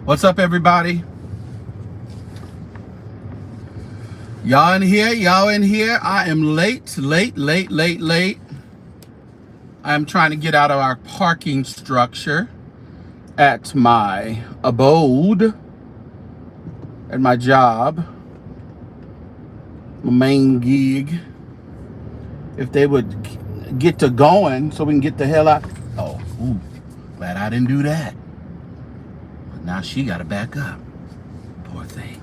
What's up, everybody? Y'all in here? Y'all in here? I am late. I'm trying to get out of our parking structure at my abode, at my job, my main gig. If they would get to going so we can get the hell out. Oh, ooh, glad I didn't do that. But now she got to back up. Poor thing.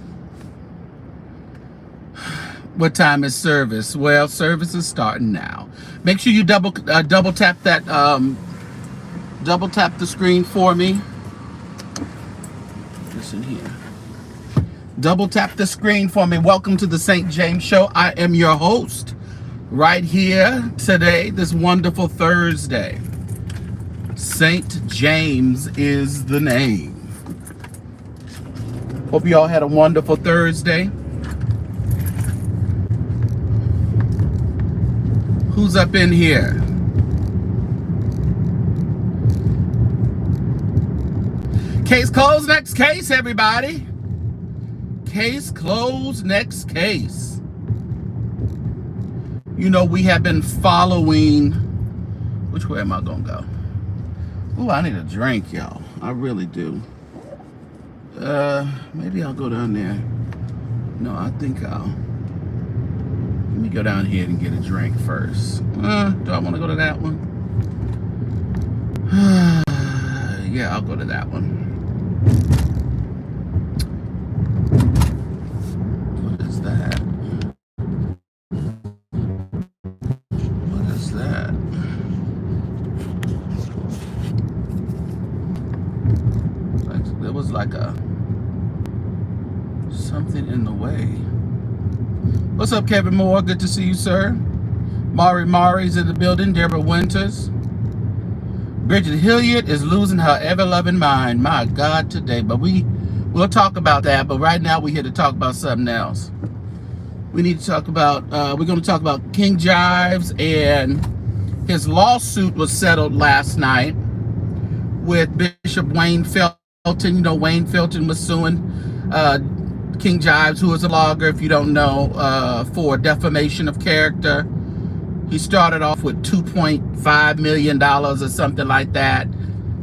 What time is service? Well, service is starting now. Make sure you double tap that double tap the screen for me. Listen here. Double tap the screen for me. Welcome to the St. James Show. I am your host right here today, this wonderful Thursday. St. James is the name. Hope you all had a wonderful Thursday. Who's up in here? Case closed, next case, everybody. Case closed, next case. You know, we have been following. Which way am I gonna go? Oh, I need a drink, y'all. I really do. Maybe I'll go down there. No, I think let me go down here and get a drink first. Do I want to go to that one? Yeah, I'll go to that one. What is that? What is that? There was like something in the way. What's up, Kevin Moore? Good to see you, sir. Mari's in the building. Deborah Winters. Bridget Hilliard is losing her ever-loving mind. My God, today. But we'll talk about that. But right now, we're here to talk about something else. We need to talk about, we're going to talk about King Jives, and his lawsuit was settled last night with Bishop Wayne Felton. You know, Wayne Felton was suing King Jives, who is a blogger, if you don't know, for defamation of character. He started off with $2.5 million or something like that.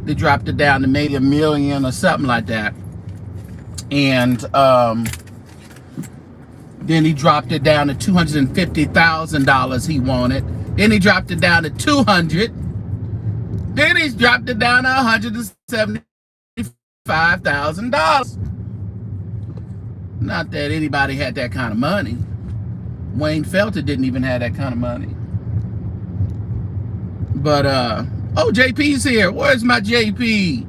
They dropped it down to maybe $1 million or something like that. And then he dropped it down to $250,000 he wanted. Then he dropped it down to $200,000. Then he's dropped it down to $175,000. Not that anybody had that kind of money. Wayne Felton didn't even have that kind of money. But, oh, JP's here. Where's my JP?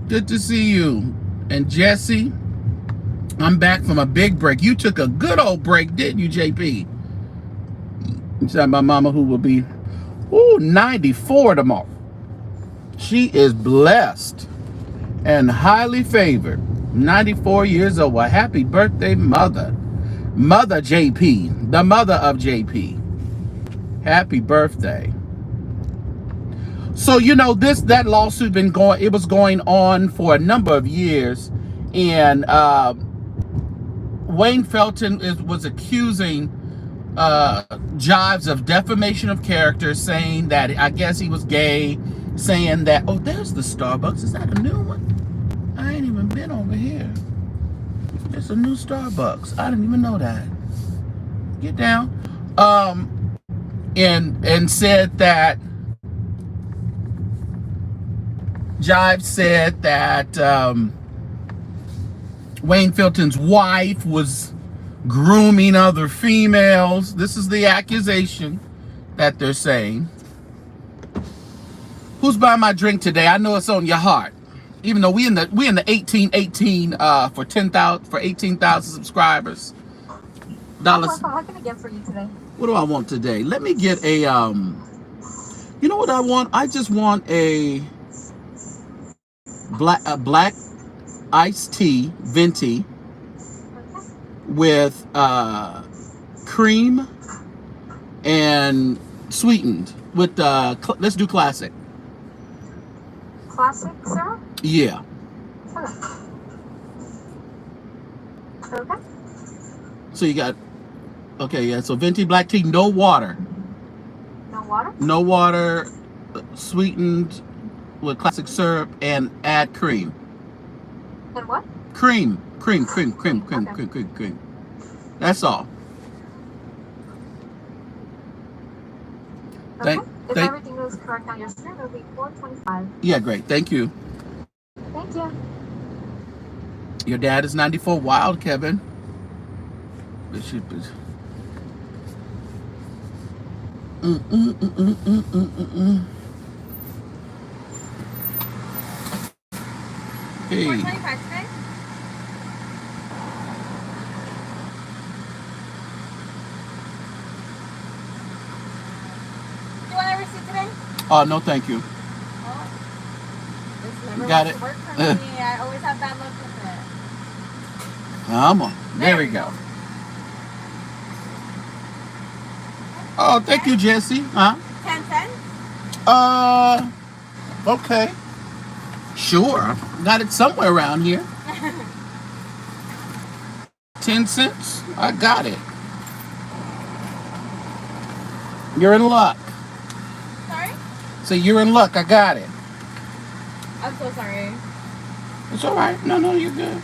Good to see you. And Jesse, I'm back from a big break. You took a good old break, didn't you, JP? You said my mama, who will be, 94 tomorrow. She is blessed and highly favored. 94 years old. Well, happy birthday, mother. Mother JP, the mother of JP. Happy birthday. So, you know, that lawsuit it was going on for a number of years, and Wayne Felton was accusing Jives of defamation of character, saying that, I guess he was gay, saying that, oh, there's the Starbucks. Is that a new one? I ain't even been over here. It's a new Starbucks. I didn't even know that. Get down. And said that Jive said that Wayne Felton's wife was grooming other females. This is the accusation that they're saying. Who's buying my drink today? I know it's on your heart. Even though we in the 1818 for 18,000 subscribers. Dollars. What can I get for you today? What do I want today? Let me get a you know what I want? I just want a black iced tea, venti, with cream and sweetened with let's do classic. Classic syrup? Yeah. Okay. Okay. So you got, okay, yeah. So venti black tea, no water. No water? No water, sweetened with classic syrup, and add cream. And what? Cream. Okay. Cream. That's all. Okay. If everything is correct on your screen, it'll be $4.25. Yeah, great. Thank you. Thank you. Your dad is 94 wild, Kevin. It should be. Hey. $4.25 today? Do you want a receipt today? No, thank you. Oh. This never Got wants it. to work for me. I always have bad luck with it. Come on. There we go. Oh, thank you, Jesse. Huh? 10 cents? Okay. Sure. Got it somewhere around here. 10 cents? I got it. You're in luck. Sorry? So you're in luck. I got it. I'm so sorry. It's all right. No, you're good.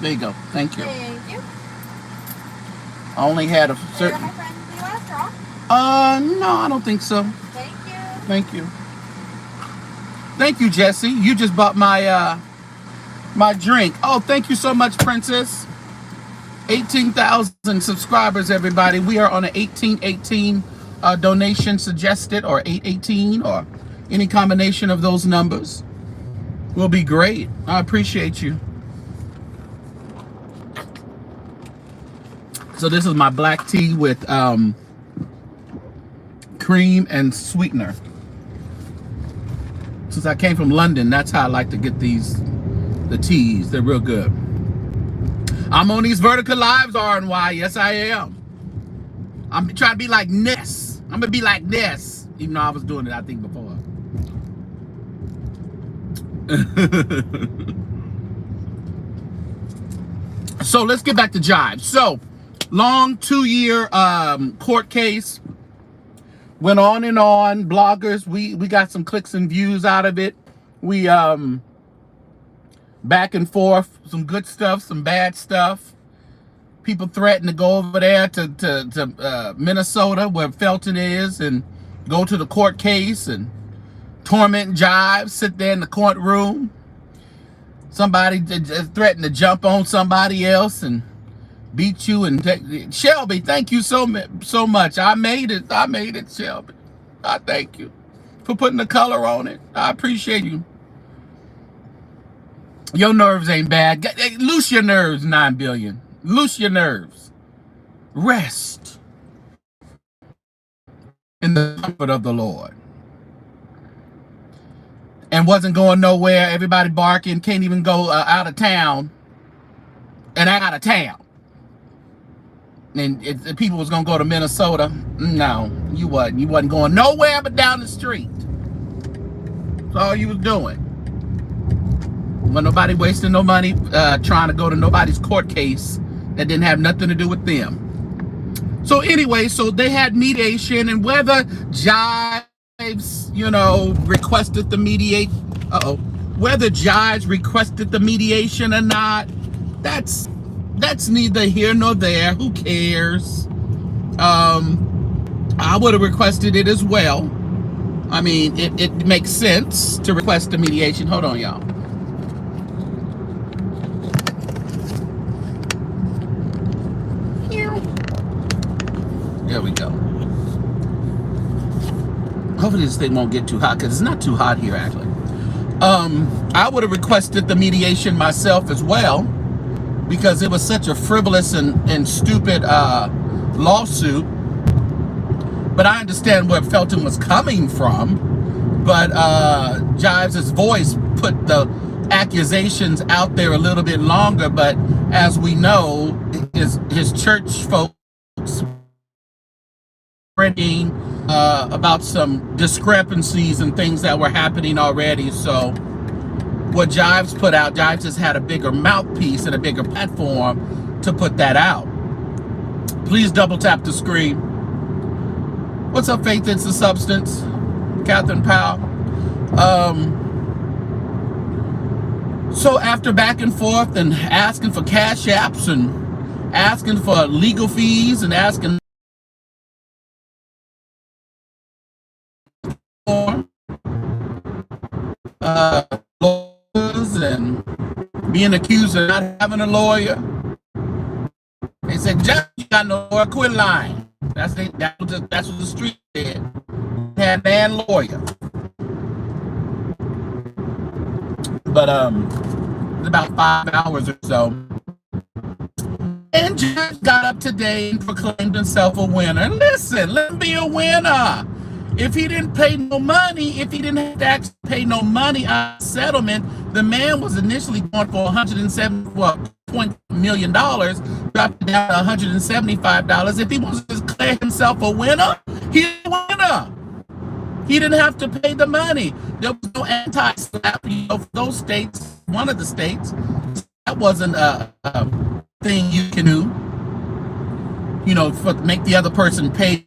There you go. Thank you. Thank you. I only had a You're certain... my friend. Do you want a straw? No, I don't think so. Thank you. Thank you. Thank you, Jesse. You just bought my my drink. Oh, thank you so much, Princess. 18,000 subscribers, everybody. We are on an 1818 donation suggested, or 818, or any combination of those numbers will be great. I appreciate you. So this is my black tea with cream and sweetener. Since I came from London, that's how I like to get the teas. They're real good. I'm on these vertical lives, RNY. Yes, I am. I'm trying to be like Ness. I'm gonna be like Ness, even though I was doing it, I think, before. So let's get back to Jive. So, long 2-year court case. Went on and on. Bloggers, we got some clicks and views out of it. We back and forth, some good stuff, some bad stuff. People threatened to go over there to Minnesota, where Felton is, and go to the court case and torment Jive, sit there in the courtroom. Somebody threatened to jump on somebody else and beat you. And Shelby, thank you so much. I made it, Shelby. I thank you for putting the color on it. I appreciate you. Your nerves ain't bad. Loose your nerves, 9 billion. Loose your nerves. Rest in the comfort of the Lord. And wasn't going nowhere. Everybody barking. Can't even go out of town. And out of town. And if people was gonna go to Minnesota, no, you wasn't. You wasn't going nowhere but down the street. That's all you was doing. When nobody wasting no money trying to go to nobody's court case that didn't have nothing to do with them. So anyway, so they had mediation, and whether Jives, requested the whether Jives requested the mediation or not, that's neither here nor there. Who cares? I would have requested it as well. I mean, it makes sense to request the mediation. Hold on, y'all. There we go. Hopefully this thing won't get too hot, because it's not too hot here, actually. I would have requested the mediation myself as well, because it was such a frivolous and stupid lawsuit. But I understand where Felton was coming from. But Jives' voice put the accusations out there a little bit longer. But as we know, his church folks spreading about some discrepancies and things that were happening already. So what Jives put out. Jives just had a bigger mouthpiece and a bigger platform to put that out. Please double tap the screen. What's up, Faith? It's the Substance. Catherine Powell. So after back and forth and asking for cash apps and asking for legal fees and asking for lawyers and being accused of not having a lawyer, they said, "Judge, you got no lawyer, quit lying." That's what the street said. Had man lawyer. But about 5 hours or so, and Judge got up today and proclaimed himself a winner. Listen, let him be a winner. If he didn't pay no money, if he didn't have to actually pay no money on settlement, the man was initially going for $170 million, dropped it down to $175. If he wants to declare himself a winner, he's a winner. He didn't have to pay the money. There was no anti-slap, for those states, one of the states, that wasn't a thing you can do, for make the other person pay.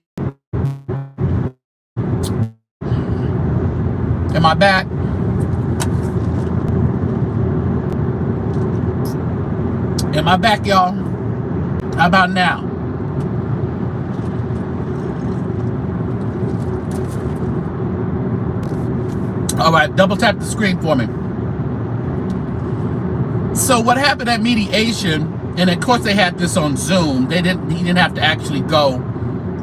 Am I back? Am I back, y'all? How about now? All right, double tap the screen for me. So what happened at mediation, and of course they had this on Zoom. He didn't have to actually go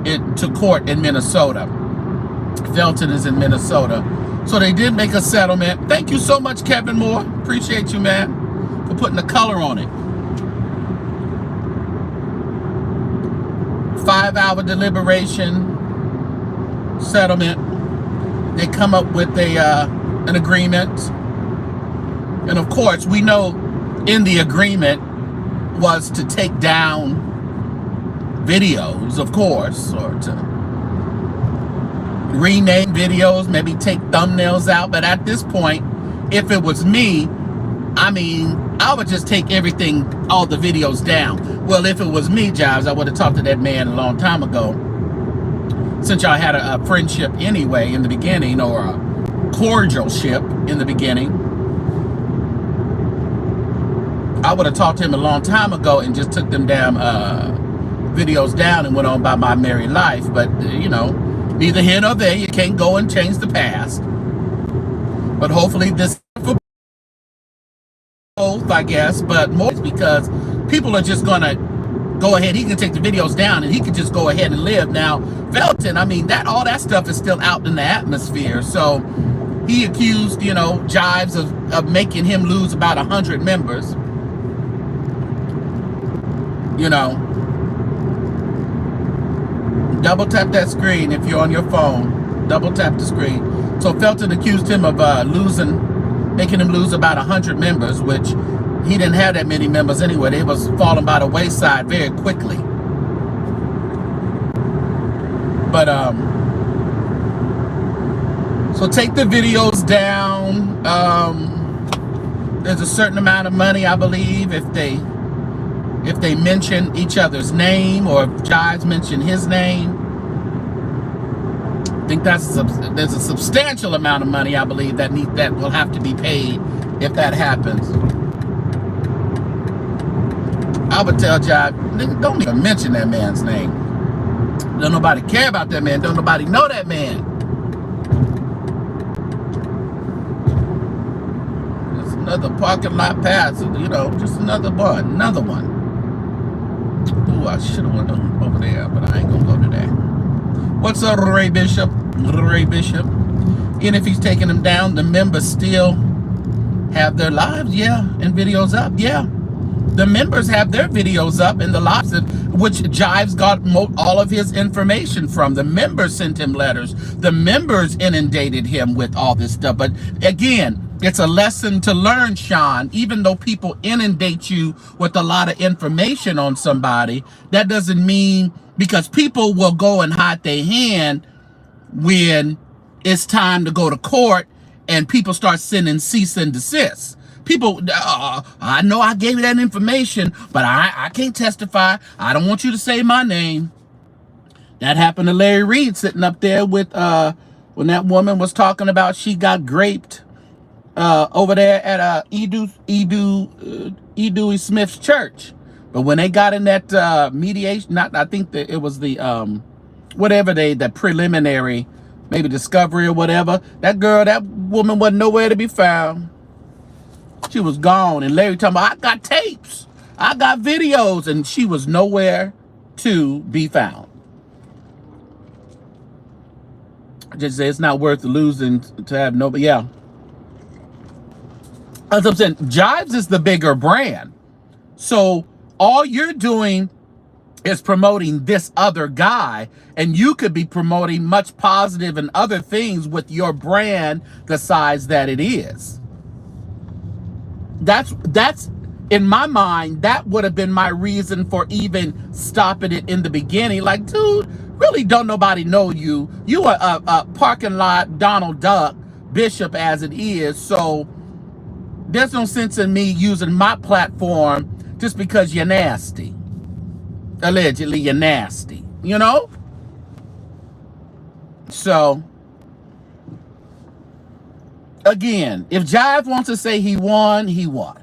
to court in Minnesota. Felton is in Minnesota. So they did make a settlement. Thank you so much, Kevin Moore. Appreciate you, man, for putting the color on it. 5-hour deliberation, settlement. They come up with an agreement. And of course, we know in the agreement was to take down videos, of course, or to rename videos, maybe take thumbnails out. But at this point, if it was me, I would just take everything, all the videos down. Well, if it was me, Jives, I would have talked to that man a long time ago. Since y'all had a friendship anyway in the beginning, or a cordialship in the beginning, I would have talked to him a long time ago and just took them damn videos down and went on by my merry life. But, neither here nor there. You can't go and change the past. But hopefully this for both, I guess. But more because people are just going to go ahead. He can take the videos down and he can just go ahead and live. Now, Felton, all that stuff is still out in the atmosphere. So he accused, Jives of making him lose about 100 members. Double tap that screen if you're on your phone. Double tap the screen. So Felton accused him of making him lose about 100 members, which he didn't have that many members anyway. They was falling by the wayside very quickly. But so take the videos down. There's a certain amount of money, I believe, if they mention each other's name, or if Jives mention his name. I think there's a substantial amount of money, I believe, that will have to be paid if that happens. I would tell Jive, don't even mention that man's name. Don't nobody care about that man. Don't nobody know that man. Just another parking lot pass, just another one. Ooh, I should have went over there, but I ain't gonna go to that. What's up, Ray Bishop? Ray Bishop. And if he's taking them down, the members still have their lives, yeah, and videos up, yeah. The members have their videos up and the lives, which Jives got all of his information from. The members sent him letters. The members inundated him with all this stuff. But again, it's a lesson to learn, Sean. Even though people inundate you with a lot of information on somebody, that doesn't mean, because people will go and hide their hand when it's time to go to court and people start sending cease and desist. People, I know I gave you that information, but I can't testify. I don't want you to say my name. That happened to Larry Reed sitting up there with when that woman was talking about she got graped over there at E. Dewey Smith's church. But when they got in that mediation, I think that it was the the preliminary, maybe discovery or whatever. That woman wasn't nowhere to be found. She was gone. And Larry talking about, I got tapes, I got videos, and she was nowhere to be found. I just say it's not worth losing to have nobody. Yeah. As I'm saying, Jives is the bigger brand. So all you're doing is promoting this other guy, and you could be promoting much positive and other things with your brand the size that it is. That's in my mind, that would have been my reason for even stopping it in the beginning. Like, dude, really don't nobody know you. You are a parking lot Donald Duck Bishop as it is. So there's no sense in me using my platform just because you're nasty. Allegedly, you're nasty, you know? So, again, if Jive wants to say he won, he won.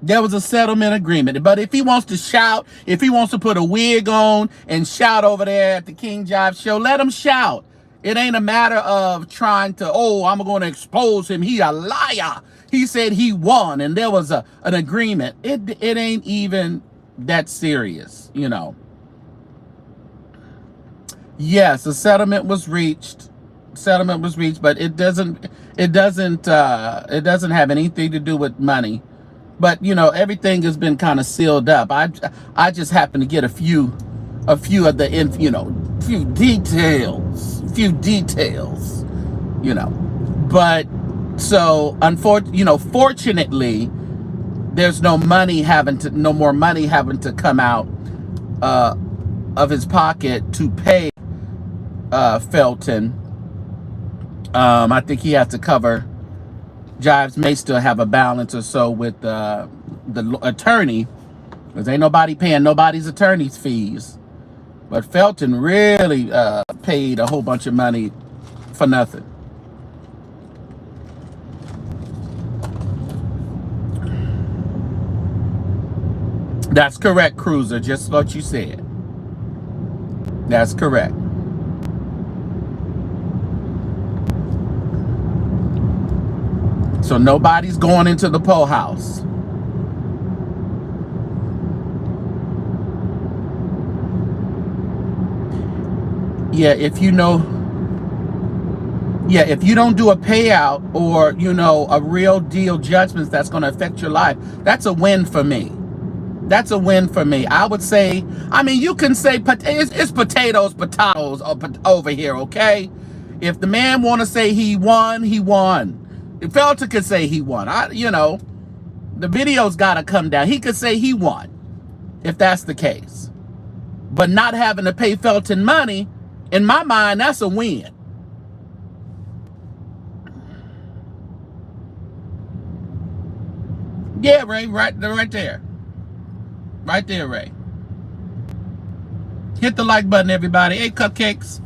There was a settlement agreement. But if he wants to shout, if he wants to put a wig on and shout over there at the King Jive show, let him shout. It ain't a matter of trying to, I'm going to expose him. He a liar. He said he won and there was an agreement. It ain't even that serious, you know. Yes, a settlement was reached. But it doesn't have anything to do with money. But you know, everything has been kind of sealed up. I just happen to get a few of the few details, you know. But so fortunately, there's no more money having to come out of his pocket to pay Felton. I think he has to cover. Jives may still have a balance or so with the attorney, because ain't nobody paying nobody's attorney's fees. But Felton really paid a whole bunch of money for nothing. That's correct, Cruiser. Just what you said. That's correct. So nobody's going into the Poe house. If you don't do a payout or, a real deal judgments that's going to affect your life, that's a win for me. That's a win for me. I would say, you can say it's potatoes over here, okay? If the man want to say he won, he won. If Felton could say he won, the video's got to come down. He could say he won, if that's the case. But not having to pay Felton money, in my mind, that's a win. Yeah, Ray, right there. Right there, Ray. Hit the like button, everybody. Hey, cupcakes.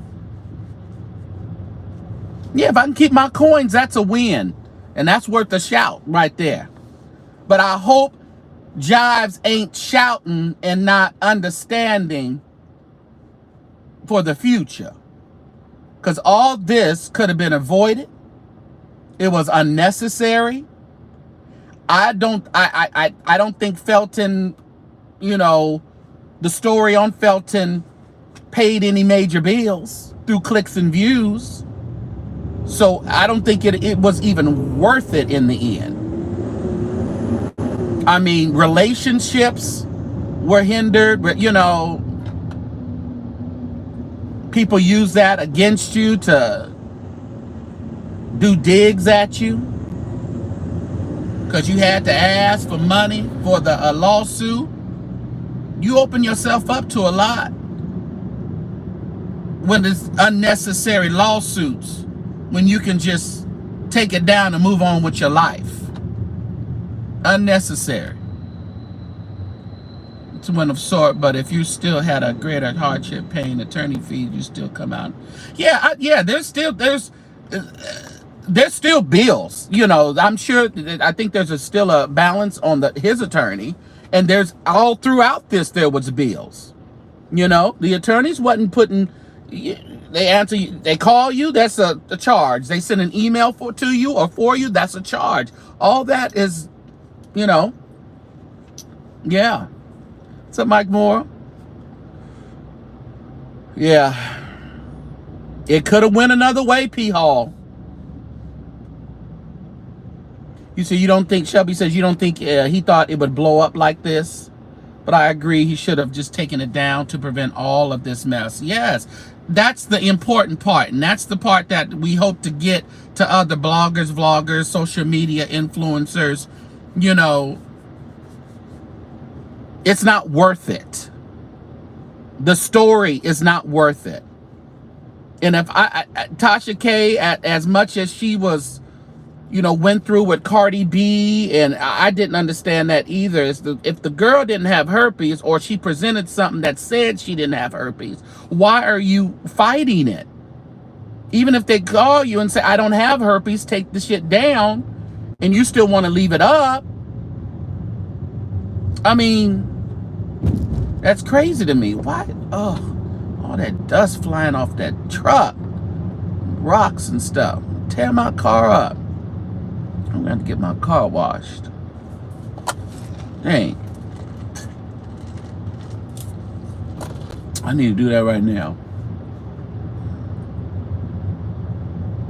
Yeah, if I can keep my coins, that's a win. And that's worth a shout right there. But I hope Jives ain't shouting and not understanding for the future. Because all this could have been avoided. It was unnecessary. I don't think Felton, the story on Felton paid any major bills through clicks and views. So I don't think it was even worth it in the end. Relationships were hindered, but people use that against you to do digs at you because you had to ask for money for the lawsuit. You open yourself up to a lot when there's unnecessary lawsuits when you can just take it down and move on with your life? Unnecessary. It's one of sort, but if you still had a greater hardship paying attorney fees, you still come out. Yeah, there's still bills. You know, I'm sure. I think there's still a balance on his attorney, and there's all throughout this there was bills. You know, the attorneys wasn't putting. They answer you. They call you. That's a charge. They send an email to you or for you. That's a charge. All that is, you know. Yeah. What's up, Mike Moore? Yeah. It could have went another way, P. Hall. You say you don't think, Shelby says you don't think he thought it would blow up like this. But I agree, he should have just taken it down to prevent all of this mess. Yes, that's the important part. And that's the part that we hope to get to other bloggers, vloggers, social media influencers. You know, it's not worth it. The story is not worth it. And if Tasha K, as much as she was, you know, went through with Cardi B, and I didn't understand that either. If the girl didn't have herpes, or she presented something that said she didn't have herpes, why are you fighting it? Even if they call you and say, I don't have herpes, take the shit down, and you still want to leave it up. I mean, that's crazy to me. Why? Oh, all that dust flying off that truck, rocks and stuff. Tear my car up. I'm gonna have to get my car washed. Dang. I need to do that right now.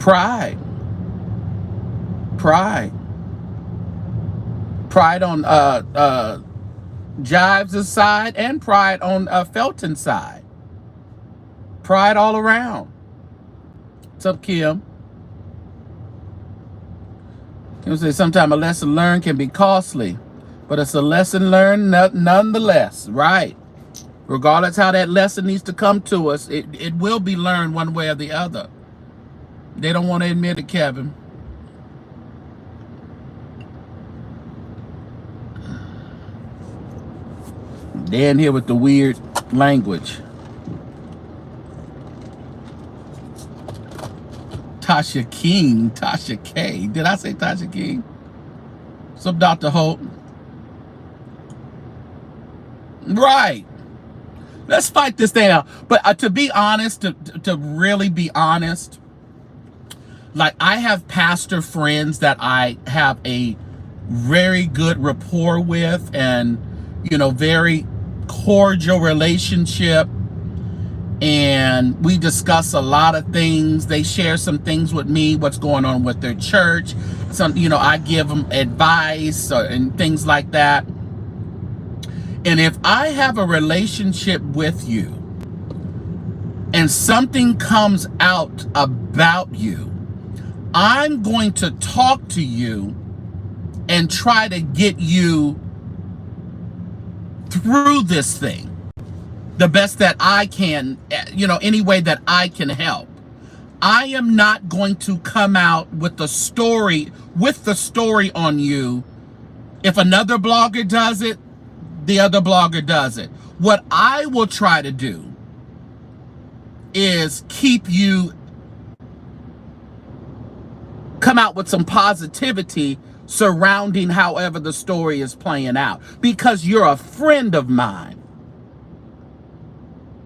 Pride. Pride. Pride on Jives' side and pride on Felton's side. Pride all around. What's up, Kim? Kim says sometimes a lesson learned can be costly, but it's a lesson learned nonetheless, right? Regardless how that lesson needs to come to us, it will be learned one way or the other. They don't want to admit it, Kevin. They're in here with the weird language. Tasha King, Tasha K. Did I say Tasha King? What's up, Dr. Hope? Right. Let's fight this thing out. But to be honest, to really be honest, like, I have pastor friends that I have a very good rapport with, and, you know, very cordial relationship. And we discuss a lot of things. They share some things with me, what's going on with their church. Some, you know, I give them advice and things like that. And if I have a relationship with you and something comes out about you, I'm going to talk to you and try to get you through this thing the best that I can, you know, any way that I can help. I am not going to come out with the story on you. If another blogger does it, the other blogger does it. What I will try to do is keep you, come out with some positivity surrounding however the story is playing out, because you're a friend of mine.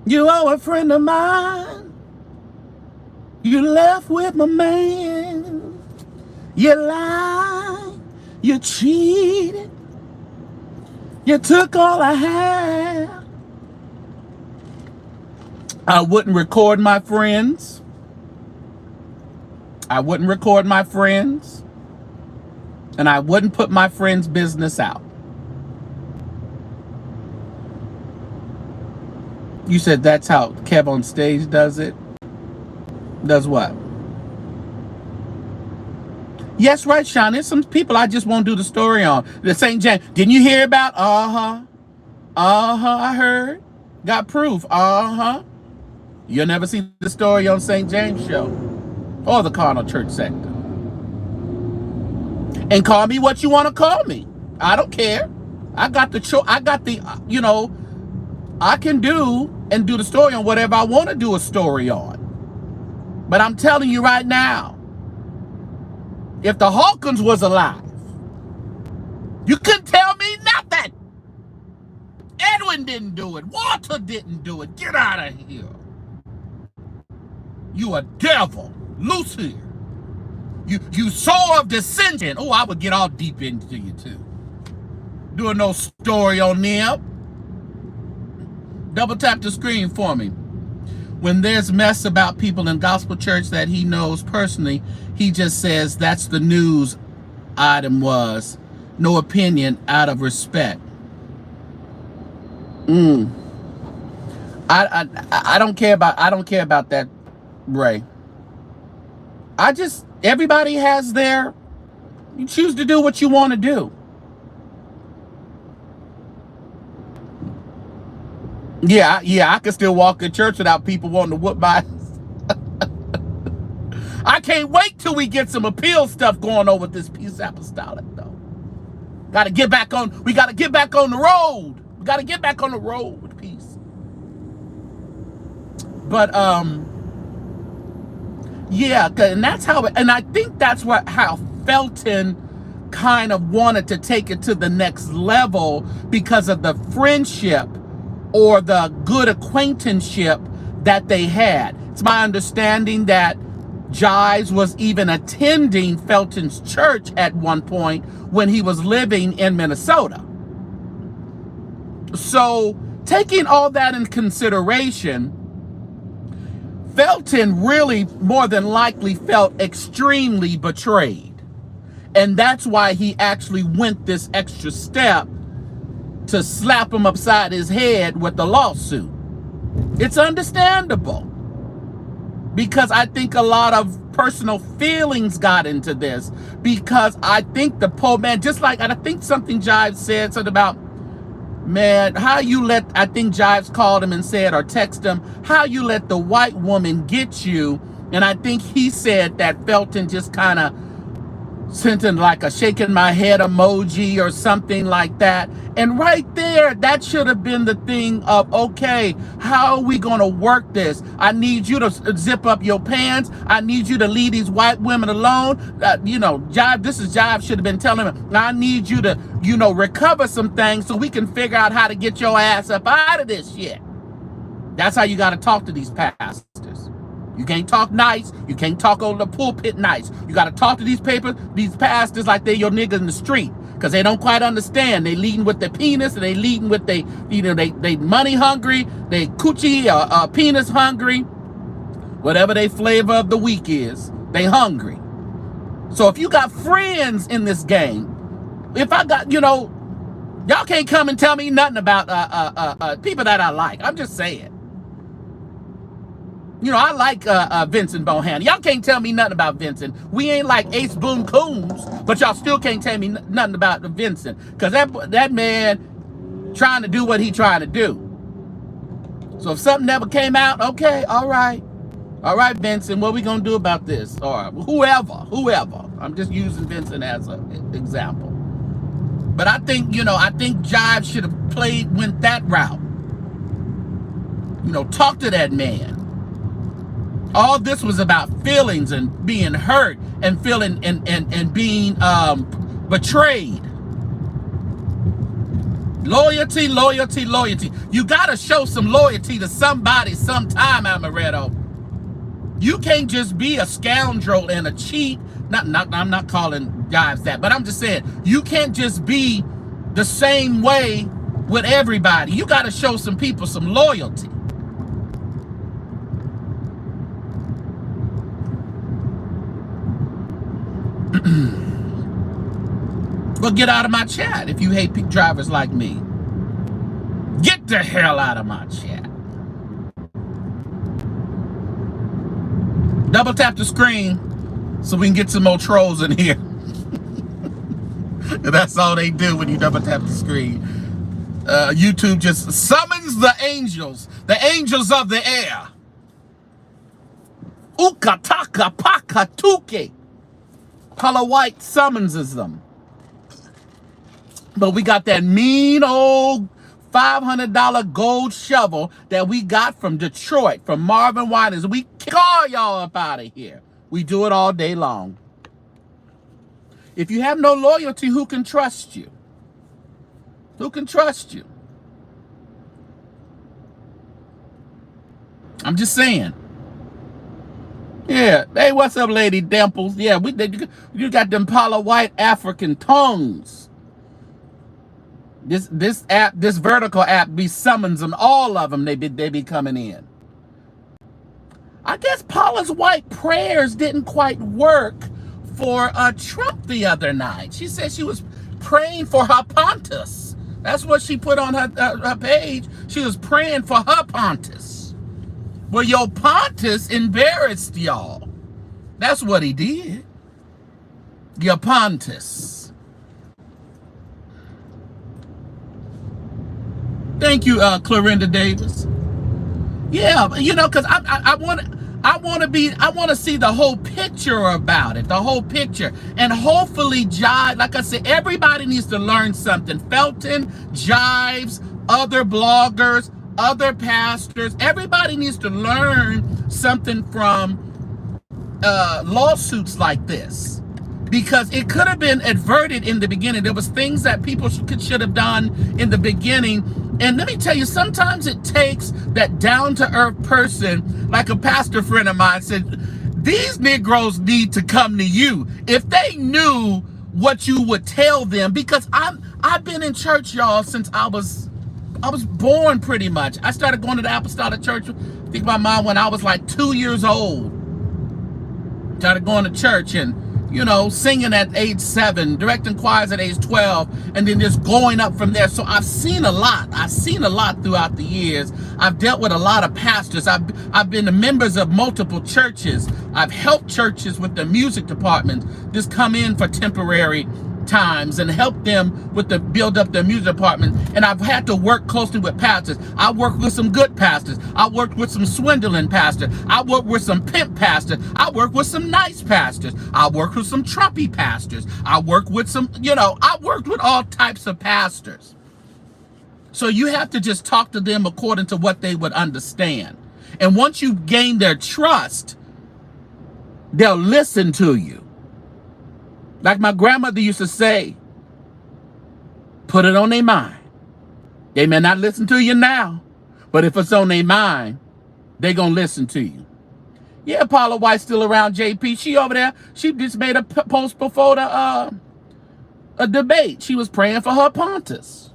You are a friend of mine. You left with my man. You lied. You cheated. You took all I had. I wouldn't record my friends. I wouldn't record my friends. And I wouldn't put my friends' business out. You said that's how Kev on stage does it? Does what? Yes, right, Sean. There's some people I just won't do the story on. The St. James. Didn't you hear about? I heard. Got proof. You'll never see the story on St. James Show. or the carnal church sector. And call me what you want to call me. I don't care. I got the you know, I can do the story on whatever I want to do a story on. But I'm telling you right now, if the Hawkins was alive, you couldn't tell me nothing. Edwin didn't do it. Walter didn't do it. Get out of here. You a devil. Loose here. You soul of dissension. Oh, I would get all deep into you too. Doing no story on them. Double tap the screen for me. When there's mess about people in gospel church that he knows personally, he just says that's the news item was. No opinion out of respect. I don't care about that, Ray. Everybody has you choose to do what you want to do. Yeah, I can still walk in church without people wanting to whoop my I can't wait till we get some appeal stuff going on with this Peace Apostolic, though. We gotta get back on the road. We gotta get back on the road with peace. But yeah, and that's and I think that's how Felton kind of wanted to take it to the next level because of the friendship or the good acquaintanceship that they had. It's my understanding that Jives was even attending Felton's church at one point when he was living in Minnesota. So, taking all that in consideration, Felton really more than likely felt extremely betrayed. And that's why he actually went this extra step to slap him upside his head with the lawsuit. It's understandable. Because I think a lot of personal feelings got into this. Because I think the poor man, just like, I think something Jives said, something about, man, I think Jives called him and said, or texted him, how you let the white woman get you. And I think he said that Felton just kind of sent in like a shaking my head emoji or something like that. And right there, that should have been the thing of, okay, how are we going to work this? I need you to zip up your pants. I need you to leave these white women alone. Jive should have been telling him, I need you to, recover some things so we can figure out how to get your ass up out of this shit. That's how you got to talk to these pastors. You can't talk nice. You can't talk on the pulpit nice. You got to talk to these pastors like they're your niggas in the street. Because they don't quite understand. They leading with their penis, and they leading with they money hungry, they coochie or penis hungry. Whatever their flavor of the week is, they hungry. So if you got friends in this game, if I got, y'all can't come and tell me nothing about people that I like. I'm just saying. I like Vincent Bohannon. Y'all can't tell me nothing about Vincent. We ain't like Ace Boone Combs, but y'all still can't tell me nothing about Vincent. Because that man trying to do what he trying to do. So if something never came out, okay, all right. All right, Vincent, what we going to do about this? Or whoever. I'm just using Vincent as an example. But I think Jive should have went that route. Talk to that man. All this was about feelings and being hurt and feeling and being betrayed. Loyalty. You gotta show some loyalty to somebody sometime, Amaretto. You can't just be a scoundrel and a cheat. I'm not calling Jives that, but I'm just saying you can't just be the same way with everybody. You gotta show some people some loyalty. Well, get out of my chat if you hate drivers like me. Get the hell out of my chat. Double tap the screen so we can get some more trolls in here. That's all they do when you double tap the screen. YouTube just summons the angels of the air. Ukataka pakatuke. Color White summonses them. But we got that mean old $500 gold shovel that we got from Detroit, from Marvin Winans. We call y'all up out of here. We do it all day long. If you have no loyalty, who can trust you? Who can trust you? I'm just saying. Yeah. Hey, what's up, Lady Dimples? Yeah, you got them Paula White African tongues. This app, this vertical app, be summons them, all of them. They be coming in. I guess Paula's white prayers didn't quite work for Trump the other night. She said she was praying for her Pontus. That's what she put on her page. She was praying for her Pontus. Well, your Pontus embarrassed y'all. That's what he did. Your Pontus. Thank you, Clorinda Davis. Yeah, you know, because I want to see the whole picture about it, the whole picture, and hopefully Jive. Like I said, everybody needs to learn something. Felton, Jives, other bloggers, other pastors. Everybody needs to learn something from lawsuits like this, because it could have been averted in the beginning. There was things that people should have done in the beginning. And let me tell you, sometimes it takes that down-to-earth person, like a pastor friend of mine said, these Negroes need to come to you. If they knew what you would tell them, because I've been in church, y'all, since I was born pretty much. I started going to the Apostolic Church, I think my mom, when I was like 2 years old. Started going to church and, you know, singing at age 7, directing choirs at age 12, and then just going up from there. So I've seen a lot. I've seen a lot throughout the years. I've dealt with a lot of pastors. I've been members of multiple churches. I've helped churches with the music department just come in for temporary times and help them with the build up their music department. And I've had to work closely with pastors. I worked with some good pastors. I worked with some swindling pastors. I worked with some pimp pastors. I worked with some nice pastors. I worked with some Trumpy pastors. I worked with some, you know, I worked with all types of pastors. So you have to just talk to them according to what they would understand. And once you gain their trust, they'll listen to you. Like my grandmother used to say, put it on their mind. They may not listen to you now, but if it's on their mind, they're going to listen to you. Yeah, Paula White's still around, JP. She over there. She just made a post before a debate. She was praying for her Pontus.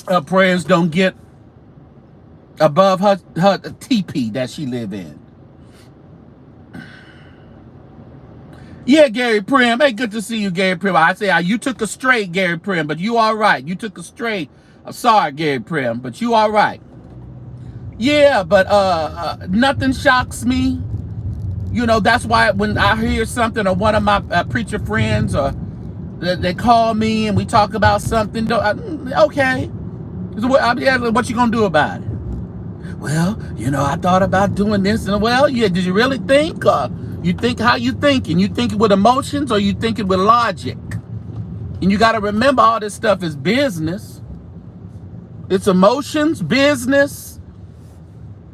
Her prayers don't get above her teepee that she live in. Yeah, Gary Prim. Hey, good to see you, Gary Prim. I say you took a stray, Gary Prim, but you all right. You took a stray. I'm sorry, Gary Prim, but you all right. Yeah, but nothing shocks me. You know, that's why when I hear something or one of my preacher friends or they call me and we talk about something, okay. What you gonna do about it? Well, you know, I thought about doing this, and well, yeah, did you really think? You think how you thinking? You thinking with emotions or you thinking with logic? And you got to remember, all this stuff is business. It's emotions, business,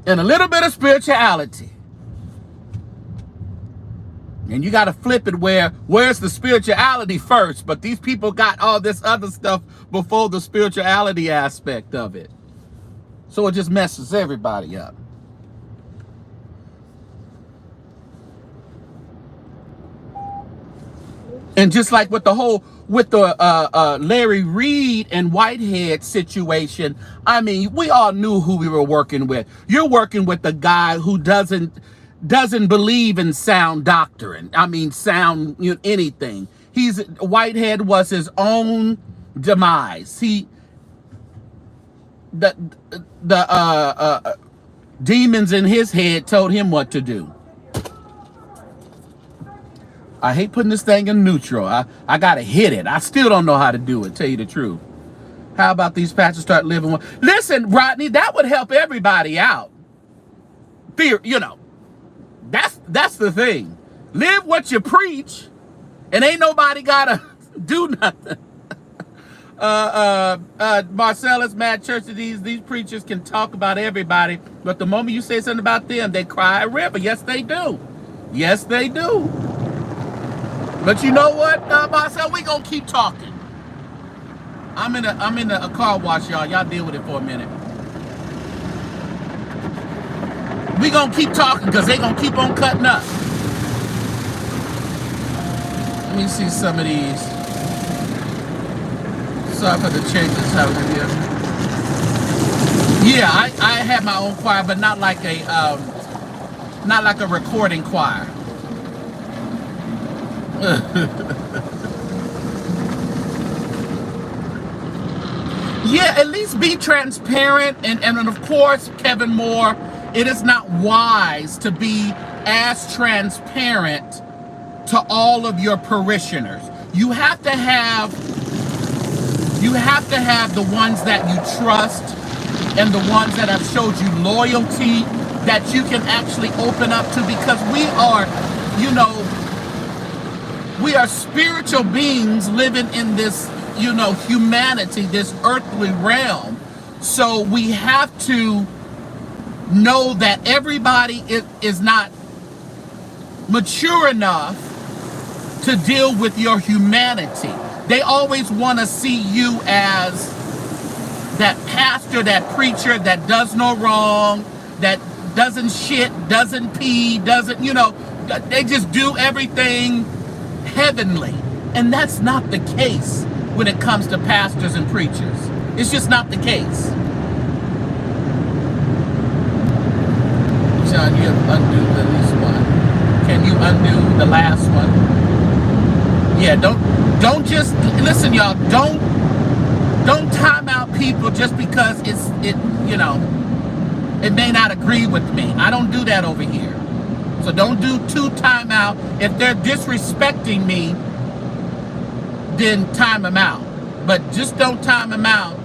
and a little bit of spirituality. And you got to flip it where's the spirituality first? But these people got all this other stuff before the spirituality aspect of it. So it just messes everybody up. And just like with the Larry Reed and Whitehead situation, I mean, we all knew who we were working with. You're working with the guy who doesn't believe in sound doctrine. I mean, sound, you know, anything. Whitehead was his own demise. The demons in his head told him what to do. I hate putting this thing in neutral. I gotta hit it. I still don't know how to do it, tell you the truth. How about these pastors start living one? Listen, Rodney, that would help everybody out. fear, that's the thing. Live what you preach, and ain't nobody gotta do nothing. Marcellus, Mad Church, these preachers can talk about everybody, but the moment you say something about them, they cry a river. Yes, they do. Yes, they do. But you know what, Marcel, we gonna keep talking. I'm in a car wash, y'all. Y'all deal with it for a minute. We gonna keep talking because they gonna keep on cutting up. Let me see some of these. Sorry for the changes happening here. Yeah, I have my own choir, but not like a recording choir. Yeah, at least be transparent, and of course, Kevin Moore, it is not wise to be as transparent to all of your parishioners. You have to have the ones that you trust and the ones that have showed you loyalty that you can actually open up to, because we are spiritual beings living in this, humanity, this earthly realm. So we have to know that everybody is not mature enough to deal with your humanity. They always want to see you as that pastor, that preacher that does no wrong, that doesn't shit, doesn't pee, doesn't, they just do everything heavenly. And that's not the case when it comes to pastors and preachers. It's just not the case. John, you have undo at least one. Can you undo the last one? Yeah, don't just listen, y'all. Don't time out people just because it may not agree with me. I don't do that over here. So don't do two timeout. If they're disrespecting me, then time them out. But just don't time them out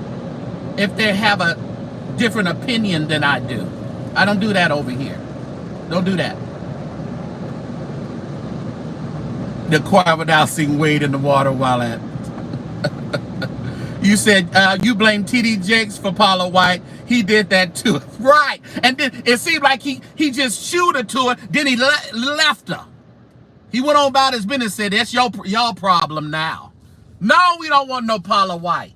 if they have a different opinion than I do. I don't do that over here. Don't do that. The choir would now sing Wade in the Water while at. You said you blame T.D. Jakes for Paula White. He did that too. Right. And then it seemed like he just shooed her to her. Then he left her. He went on about his business and said, that's y'all problem now. No, we don't want no Paula White.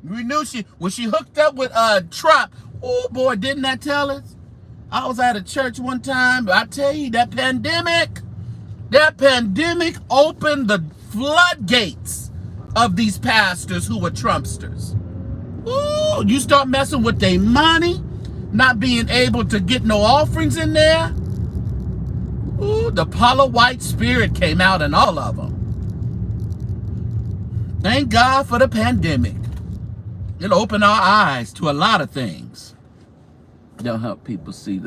We knew when she hooked up with Trump. Oh boy, didn't that tell us? I was at a church one time. I tell you, that pandemic opened the floodgates of these pastors who were Trumpsters. Ooh, you start messing with their money, not being able to get no offerings in there. Ooh, the Paula White spirit came out in all of them. Thank God for the pandemic. It'll open our eyes to a lot of things. They'll help people see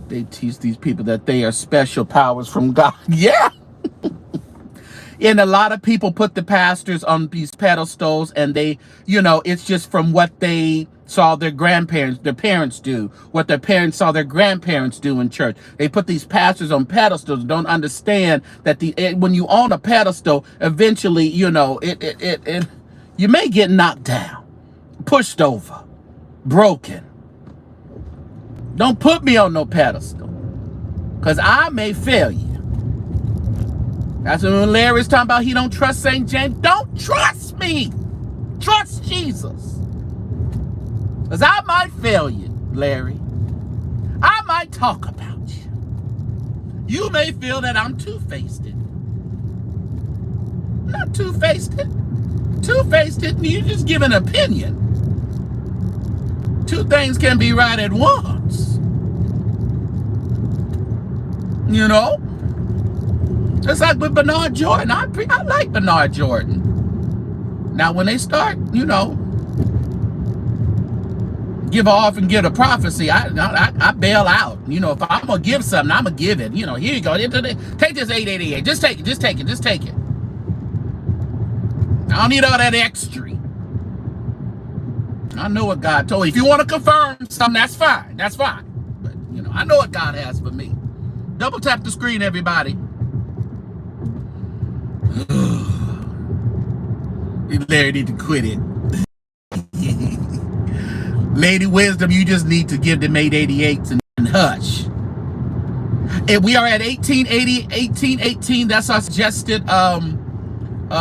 they teach these people that they are special powers from God. Yeah. And a lot of people put the pastors on these pedestals, and they, it's just from what they saw their parents do, what their parents saw their grandparents do in church. They put these pastors on pedestals, don't understand that when you own a pedestal, eventually, you may get knocked down, pushed over, broken. Don't put me on no pedestal, because I may fail you. That's when Larry's talking about he don't trust St. James. Don't trust me. Trust Jesus. Because I might fail you, Larry. I might talk about you. You may feel that I'm two-faced. Not two-faced. Two-faced, you just give an opinion. Two things can be right at once. It's like with Bernard Jordan. I like Bernard Jordan. Now, when they start, give off and give a prophecy, I bail out. If I'm going to give something, I'm going to give it. Here you go. Take this 888. Just take it. I don't need all that extra. I know what God told you. If you want to confirm something, that's fine. But You know, I know what God has for me. Double tap the screen, everybody. Larry need to quit it. Lady Wisdom, you just need to give them 888s and hush. And we are at 1818. That's our suggested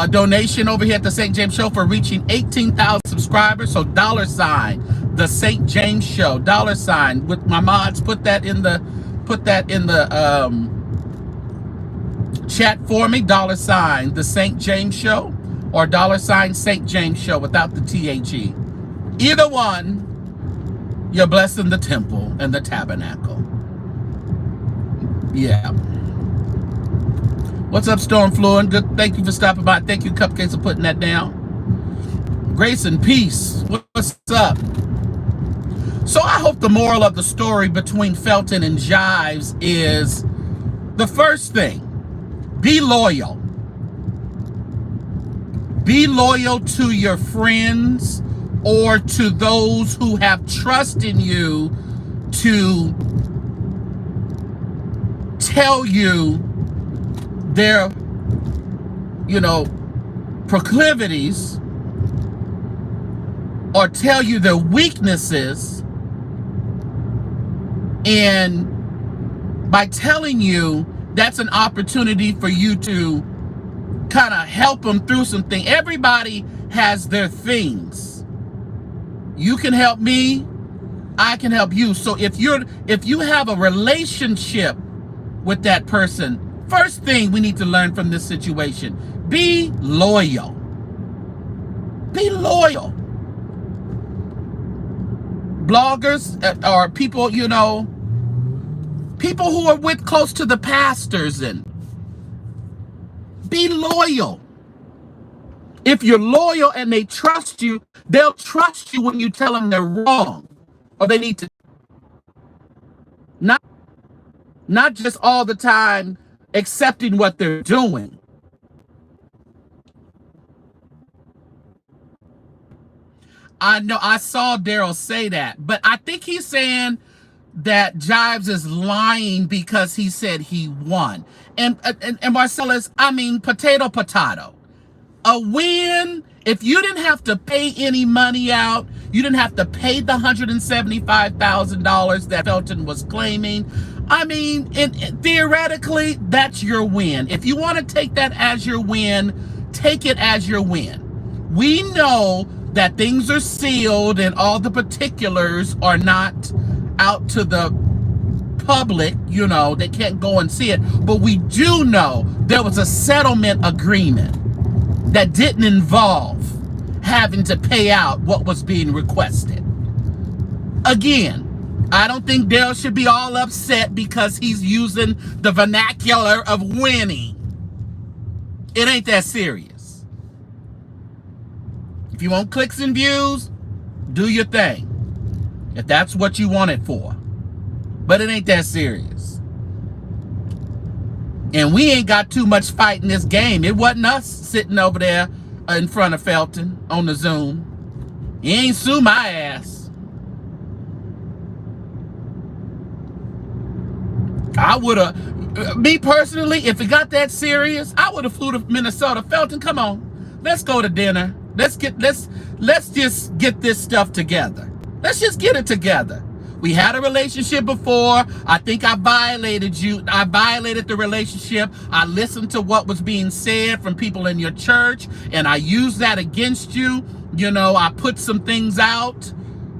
donation over here at the St. James Show for reaching 18,000 subscribers. So $ the St. James Show $ with my mods. Put that in the chat for me. $ the St. James Show or $ St. James Show without the THE. Either one, you're blessing the temple and the tabernacle. Yeah. What's up, Storm Fluid? Good. Thank you for stopping by. Thank you, Cupcakes, for putting that down. Grace and peace. What's up? So I hope the moral of the story between Felton and Jives is the first thing: be loyal. Be loyal to your friends or to those who have trust in you to tell you their, proclivities or tell you their weaknesses. And by telling you, that's an opportunity for you to kind of help them through something. Everybody has their things. You can help me, I can help you. So if you have a relationship with that person, first thing we need to learn from this situation: be loyal. Be loyal. Bloggers or people, people who are with close to the pastors, and be loyal. If you're loyal and they trust you, they'll trust you when you tell them they're wrong or they need to. Not just all the time accepting what they're doing. I know I saw Daryl say that, but I think he's saying that Jives is lying because he said he won. And Marcellus, I mean, potato. A win, if you didn't have to pay any money out, you didn't have to pay the $175,000 that Felton was claiming. I mean, theoretically, that's your win. If you want to take that as your win, take it as your win. We know that things are sealed and all the particulars are not out to the public, they can't go and see it. But we do know there was a settlement agreement that didn't involve having to pay out what was being requested. Again, I don't think Daryl should be all upset because he's using the vernacular of winning. It ain't that serious. If you want clicks and views, do your thing. If that's what you want it for. But it ain't that serious. And we ain't got too much fight in this game. It wasn't us sitting over there in front of Felton on the Zoom. He ain't sue my ass. I would have, me personally, if it got that serious, I would have flew to Minnesota. Felton, come on. Let's go to dinner. Let's just get this stuff together. Let's just get it together. We had a relationship before. I think I violated you. I violated the relationship. I listened to what was being said from people in your church, and I used that against you. I put some things out,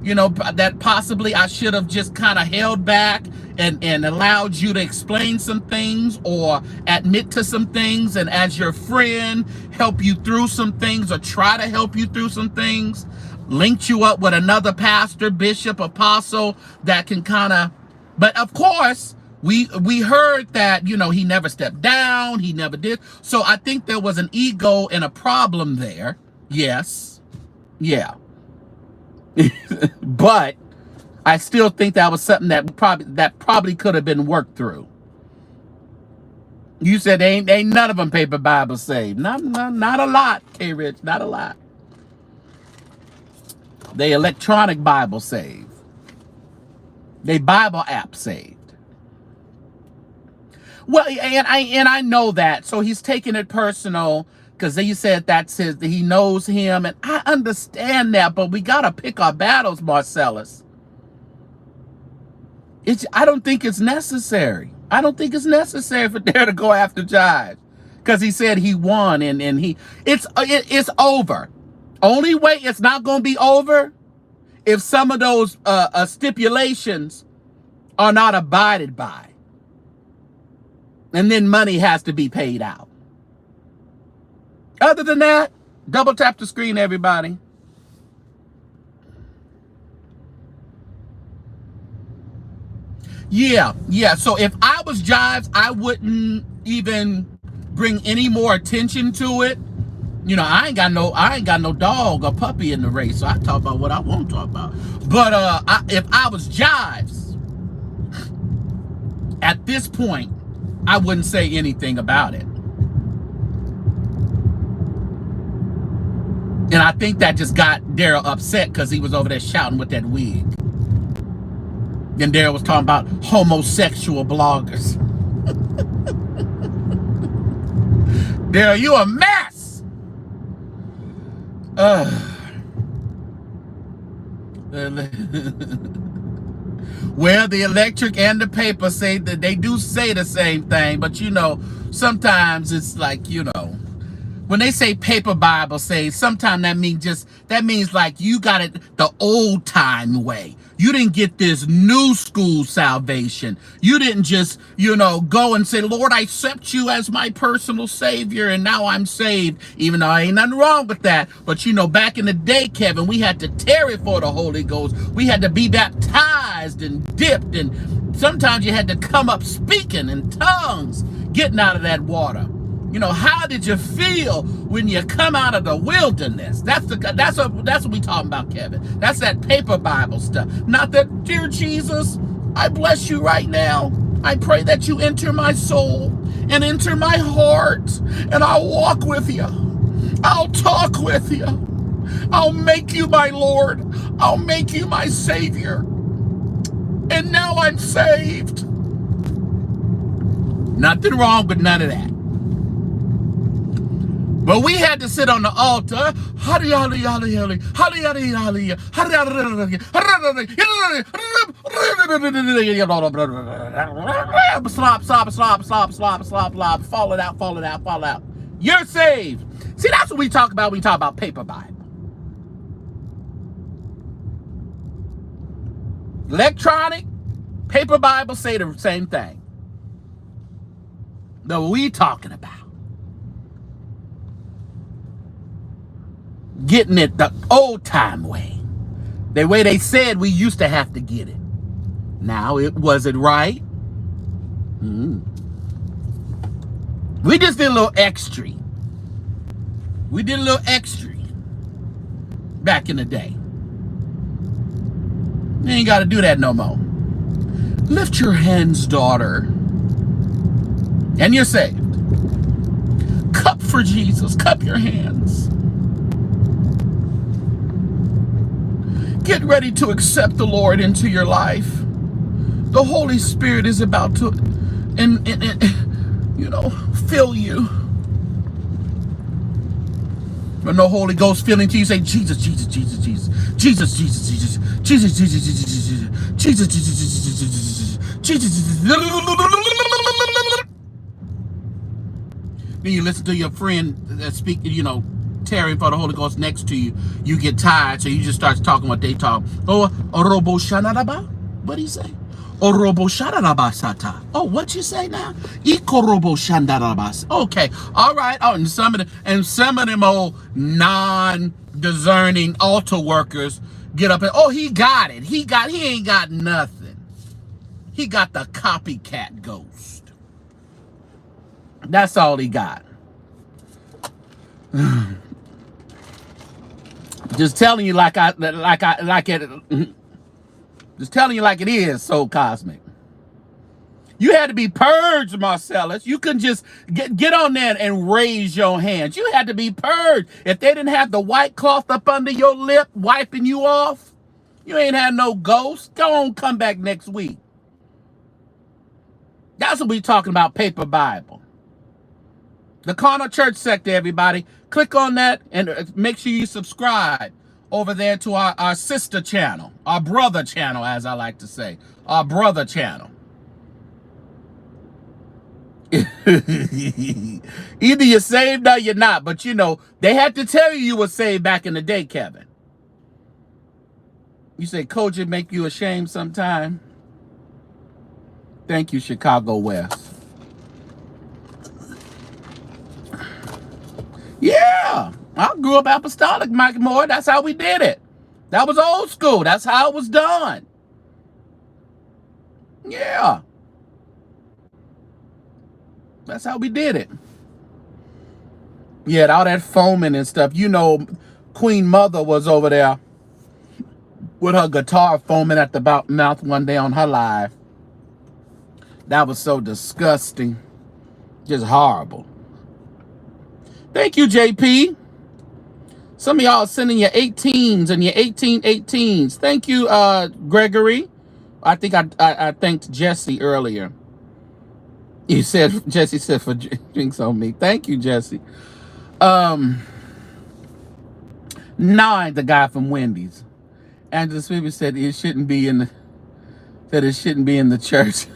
that possibly I should have just kind of held back and allowed you to explain some things or admit to some things, and as your friend, help you through some things or try to help you through some things. Linked you up with another pastor, bishop, apostle that can kind of, but of course, we heard that, he never stepped down, he never did. So I think there was an ego and a problem there. Yes. Yeah. But I still think that was something that probably could have been worked through. You said ain't none of them paper Bible saved. Not a lot, K. Rich, not a lot. They electronic Bible save. They Bible app saved. Well, and I know that, so he's taking it personal because he said he knows him, and I understand that, but we gotta pick our battles, Marcellus. I don't think it's necessary. I don't think it's necessary for Dare to go after Jive because he said he won, and it's over. Only way it's not gonna be over if some of those stipulations are not abided by. And then money has to be paid out. Other than that, double tap the screen, everybody. Yeah. So if I was Jives, I wouldn't even bring any more attention to it. You know, I ain't got no dog or puppy in the race, so I talk about what I want to talk about. But if I was Jives, at this point, I wouldn't say anything about it. And I think that just got Daryl upset because he was over there shouting with that wig. Then Daryl was talking about homosexual bloggers. Daryl, you a mess. Well, the electric and the paper say that they do say the same thing, but you know, sometimes it's like, you know, when they say paper Bible say, sometimes that means like you got it the old time way. You didn't get this new school salvation. You didn't just, you know, go and say, Lord, I accept you as my personal savior and now I'm saved, even though ain't nothing wrong with that. But you know, back in the day, Kevin, we had to tarry for the Holy Ghost. We had to be baptized and dipped, and sometimes you had to come up speaking in tongues, getting out of that water. You know, how did you feel when you come out of the wilderness? That's what we talking about, Kevin. That's that paper Bible stuff. Not that, dear Jesus, I bless you right now. I pray that you enter my soul and enter my heart, and I'll walk with you. I'll talk with you. I'll make you my Lord. I'll make you my Savior. And now I'm saved. Nothing wrong with none of that. But we had to sit on the altar. Slop. Fall it out. You're saved. See, that's what we talk about when we talk about paper Bible. Electronic, paper Bible say the same thing. That we talking about. Getting it the old time way. The way they said we used to have to get it. Now, was it right? We just did a little extra. Back in the day. You ain't got to do that no more. Lift your hands, daughter. And you're saved. Cup for Jesus. Cup your hands. Get ready to accept the Lord into your life. The Holy Spirit is about to, fill you. When the Holy Ghost filling you, say, Jesus. Then you listen to your friend that speak, tarrying for the Holy Ghost next to you. You get tired, so you just start talking what they talk. Oh, orobo shanaraba. What do you say? Orobo shanaraba sata. Oh, what you say now? Ikorobo shandarabas. Okay, all right. Oh, and some of them old non-discerning altar workers get up and he got it. He ain't got nothing. He got the copycat ghost. That's all he got. Just telling you like it. Just telling you like it is. So cosmic. You had to be purged, Marcellus. You couldn't just get on there and raise your hands. You had to be purged. If they didn't have the white cloth up under your lip wiping you off, You ain't had no ghost. Go on, come back next week. That's what we talking about, paper Bible. The Carnal Church Sector, everybody. Click on that and make sure you subscribe over there to our sister channel, our brother channel, as I like to say, our brother channel. Either you're saved or you're not, but you know, they had to tell you were saved back in the day, Kevin. You say, Coach, it make you ashamed sometime? Thank you, Chicago West. Yeah, I grew up apostolic, Mike Moore. That's how we did it. That was old school. That's how it was done. Yeah. That's how we did it. Yeah, all that foaming and stuff. You know, Queen Mother was over there with her guitar foaming at the mouth one day on her live. That was so disgusting. Just horrible. Thank you, JP. Some of y'all are sending your 18s and your 1818s. Thank you, Gregory. I think I thanked Jesse earlier. You said, Jesse said for drinks on me. Thank you, Jesse. 9, the guy from Wendy's. Angela Smith said it shouldn't be in the church.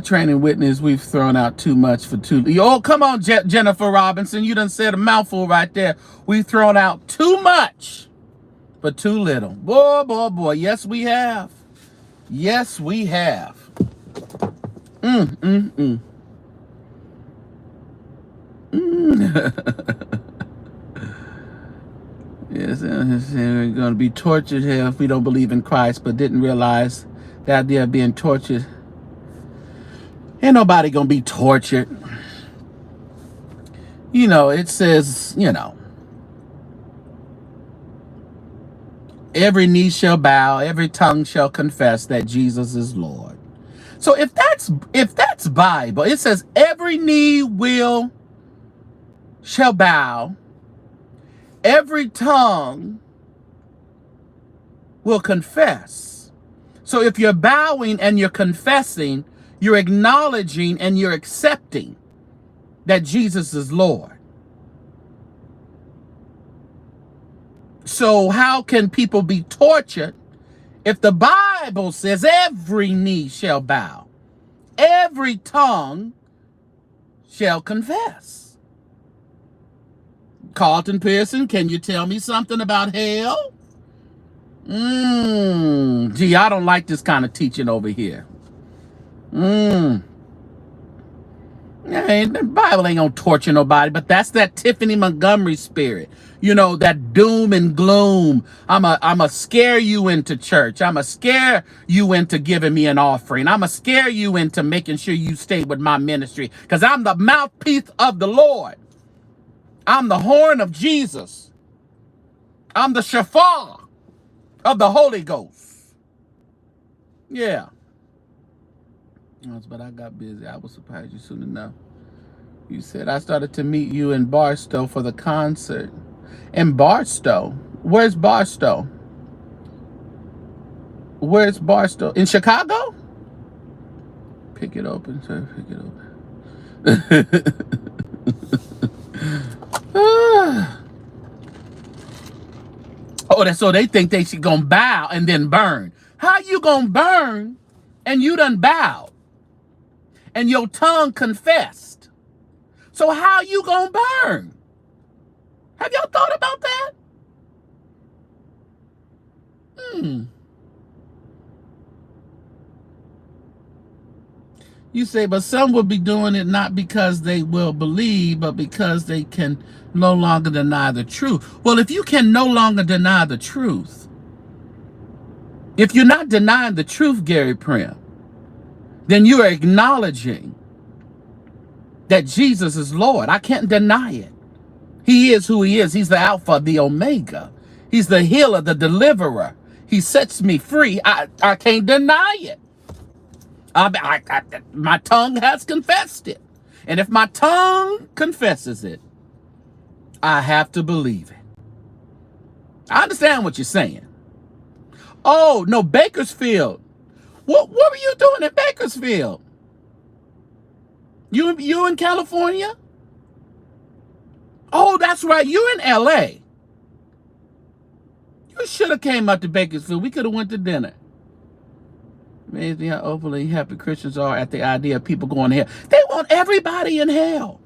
Training witness, we've thrown out too much for too. Oh, come on, Jennifer Robinson. You done said a mouthful right there. We've thrown out too much for too little. Boy, boy, boy. Yes, we have. Yes, we have. Yes, we're going to be tortured here if we don't believe in Christ, but didn't realize the idea of being tortured. Ain't nobody going to be tortured. You know, it says, you know, every knee shall bow, every tongue shall confess that Jesus is Lord. So if that's Bible, it says every knee shall bow, every tongue will confess. So if you're bowing and you're confessing, you're acknowledging and you're accepting that Jesus is Lord. So how can people be tortured if the Bible says every knee shall bow, every tongue shall confess? Carlton Pearson, can you tell me something about hell? Gee, I don't like this kind of teaching over here. The Bible ain't gonna torture nobody, but that's that Tiffany Montgomery spirit. You know, that doom and gloom. I'ma scare you into church. I'ma scare you into giving me an offering. I'ma scare you into making sure you stay with my ministry. Because I'm the mouthpiece of the Lord. I'm the horn of Jesus. I'm the shofar of the Holy Ghost. Yeah. But I got busy. I was surprised you soon enough. You said I started to meet you in Barstow for the concert. In Barstow? Where's Barstow? Where's Barstow? In Chicago? Pick it open, sir. Pick it open. Oh, so they think they should gonna bow and then burn. How you gonna burn and you done bowed? And your tongue confessed. So how you gonna burn? Have y'all thought about that? You say, but some will be doing it not because they will believe, but because they can no longer deny the truth. Well, if you can no longer deny the truth, if you're not denying the truth, Gary Prim, then you are acknowledging that Jesus is Lord. I can't deny it. He is who he is. He's the Alpha, the Omega. He's the healer, the deliverer. He sets me free. I can't deny it. My tongue has confessed it. And if my tongue confesses it, I have to believe it. I understand what you're saying. Oh, no, Bakersfield. What were you doing in Bakersfield? You in California? Oh, that's right. You're in LA. You should have came up to Bakersfield. We could have went to dinner. Amazing how overly happy Christians are at the idea of people going to hell. They want everybody in hell.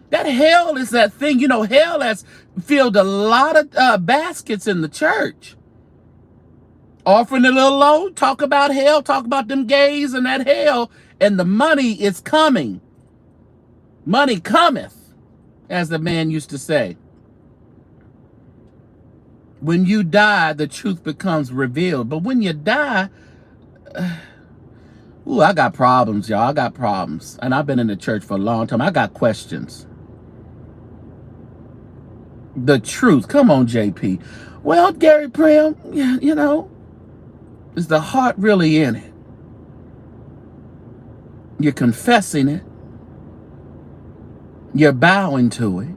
That hell is that thing. You know, hell has filled a lot of baskets in the church. Offering a little low, talk about hell, talk about them gays and that hell, and the money is coming. Money cometh, as the man used to say. When you die, the truth becomes revealed. But when you die, ooh, I got problems, y'all. I got problems. And I've been in the church for a long time. I got questions. The truth. Come on, JP. Well, Gary Prim, you know, is the heart really in it? You're confessing it. You're bowing to it.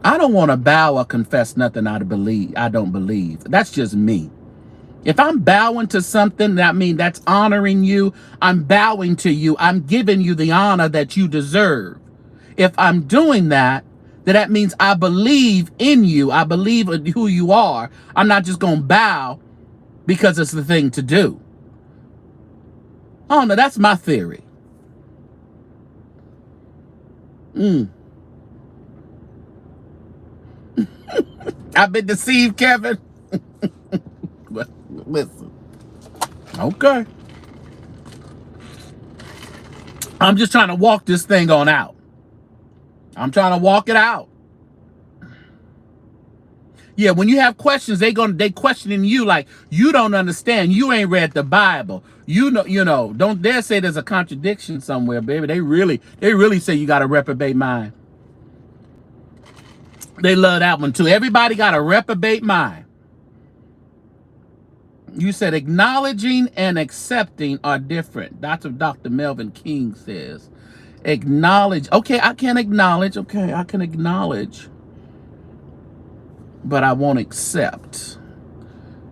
I don't want to bow or confess nothing I don't believe. That's just me. If I'm bowing to something, that means that's honoring you. I'm bowing to you. I'm giving you the honor that you deserve. If I'm doing that, then that means I believe in you. I believe in who you are. I'm not just going to bow because it's the thing to do. Oh, no, that's my theory. I've been deceived, Kevin. Listen. Okay. I'm just trying to walk this thing on out. I'm trying to walk it out. Yeah, when you have questions, they questioning you like you don't understand. You ain't read the Bible. You know, don't dare say there's a contradiction somewhere, baby. They really say you got a reprobate mind. They love that one too. Everybody got a reprobate mind. You said acknowledging and accepting are different. That's what Dr. Melvin King says. Acknowledge. Okay, I can acknowledge. Okay, I can acknowledge. But I won't accept.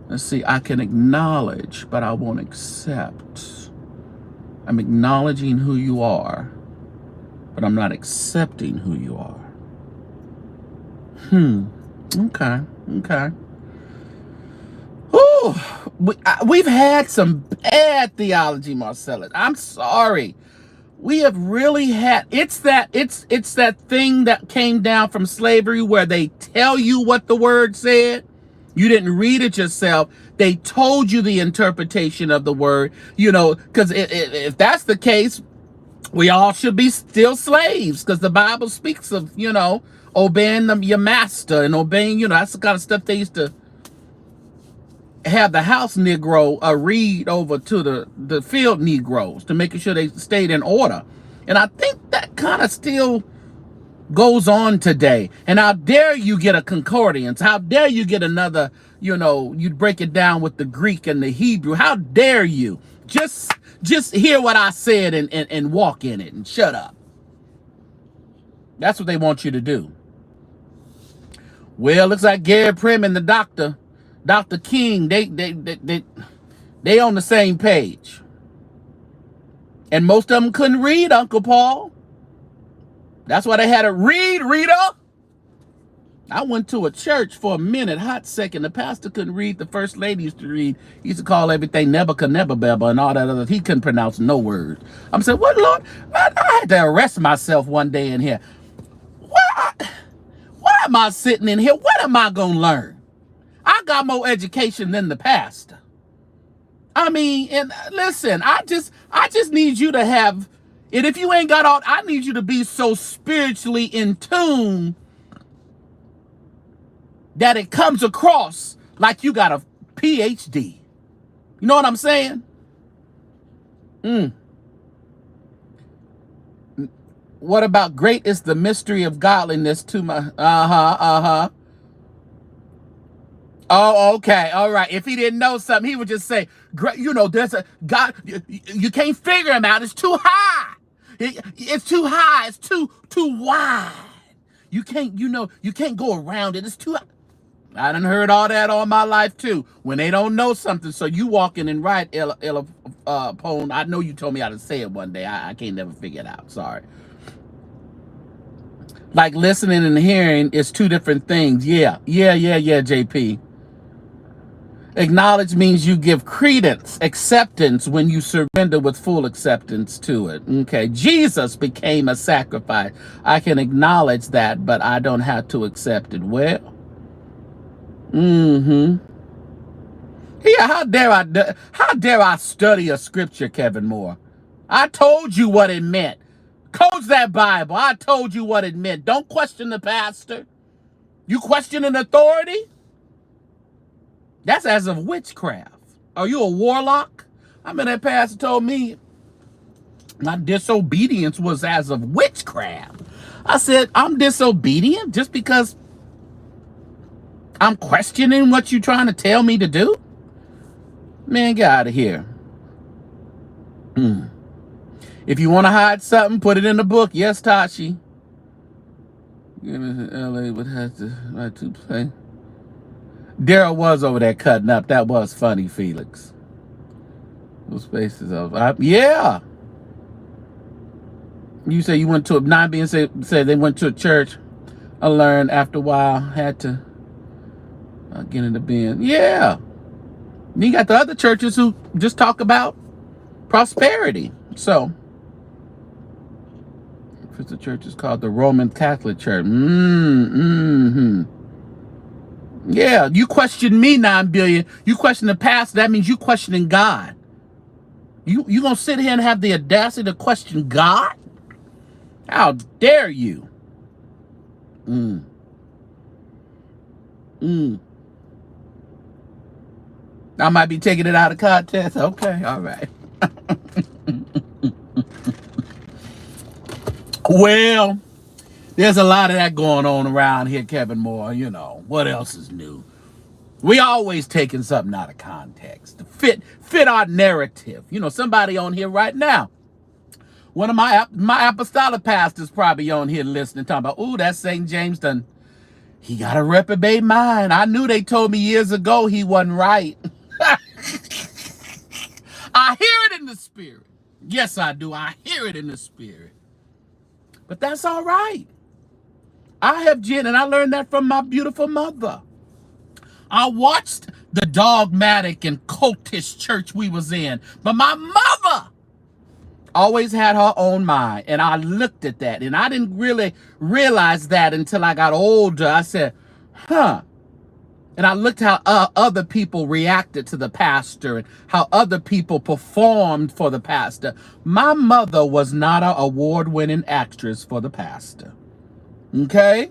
Let's see, I can acknowledge, but I won't accept. I'm acknowledging who you are, but I'm not accepting who you are. Okay. Ooh, we've had some bad theology, Marcellus. I'm sorry. We have really had, it's that thing that came down from slavery where they tell you what the word said. You didn't read it yourself. They told you the interpretation of the word, you know, because if that's the case, we all should be still slaves, because the Bible speaks of, you know, obeying your master and obeying, you know, that's the kind of stuff they used to have the house Negro read over to the field Negroes to make sure they stayed in order. And I think that kind of still goes on today. And how dare you get a concordance? How dare you get another, you know, you break it down with the Greek and the Hebrew. How dare you? Just hear what I said and walk in it and shut up. That's what they want you to do. Well, looks like Gary Prim and the Dr. King, they on the same page. And most of them couldn't read, Uncle Paul. That's why they had to read, reader. I went to a church for a minute, hot second. The pastor couldn't read. The first lady used to read. He used to call everything Nebuchadnezzar and all that other. He couldn't pronounce no words. I'm saying, what, Lord? I had to arrest myself one day in here. Why am I sitting in here? What am I going to learn? I got more education than the pastor. I mean, and listen, I just need you to have, and if you ain't got all, I need you to be so spiritually in tune that it comes across like you got a PhD. You know what I'm saying? What about great is the mystery of godliness to my, Oh, okay. All right. If he didn't know something, he would just say, you know, there's a God. You can't figure him out. It's too high. It's too high. It's too wide. You can't, you know, you can't go around it. It's too high. I done heard all that all my life too. When they don't know something, so you walking in right, Pone. I know you told me how to say it one day. I can't never figure it out. Sorry. Like listening and hearing is two different things. Yeah, JP. Acknowledge means you give credence, acceptance when you surrender with full acceptance to it. Okay, Jesus became a sacrifice. I can acknowledge that, but I don't have to accept it. Well, yeah, how dare I study a scripture, Kevin Moore? I told you what it meant. Coach that Bible. I told you what it meant. Don't question the pastor. You questioning authority? That's as of witchcraft. Are you a warlock? I mean, that pastor told me my disobedience was as of witchcraft. I said, I'm disobedient just because I'm questioning what you're trying to tell me to do? Man, get out of here. If you want to hide something, put it in the book. Yes, Tashi. LA would have to play. Daryl was over there cutting up. That was funny, Felix. Those spaces of yeah. You say you went to a not being said they went to a church. I learned after a while had to get in the bin. Yeah. You got the other churches who just talk about prosperity. So the church is called the Roman Catholic Church. Yeah, you question me, 9 billion. You question the pastor. That means you questioning God. You gonna sit here and have the audacity to question God? How dare you? I might be taking it out of context. Okay, all right. Well, there's a lot of that going on around here, Kevin Moore. You know, what else is new? We always taking something out of context to fit our narrative. You know, somebody on here right now, one of my apostolic pastors probably on here listening, talking about, ooh, that St. James done, he got a reprobate mind. I knew they told me years ago he wasn't right. I hear it in the spirit. Yes, I do. I hear it in the spirit. But that's all right. I have Jen, and I learned that from my beautiful mother. I watched the dogmatic and cultish church we was in, but my mother always had her own mind, and I looked at that, and I didn't really realize that until I got older. I said, huh. And I looked how other people reacted to the pastor and how other people performed for the pastor. My mother was not an award-winning actress for the pastor. Okay?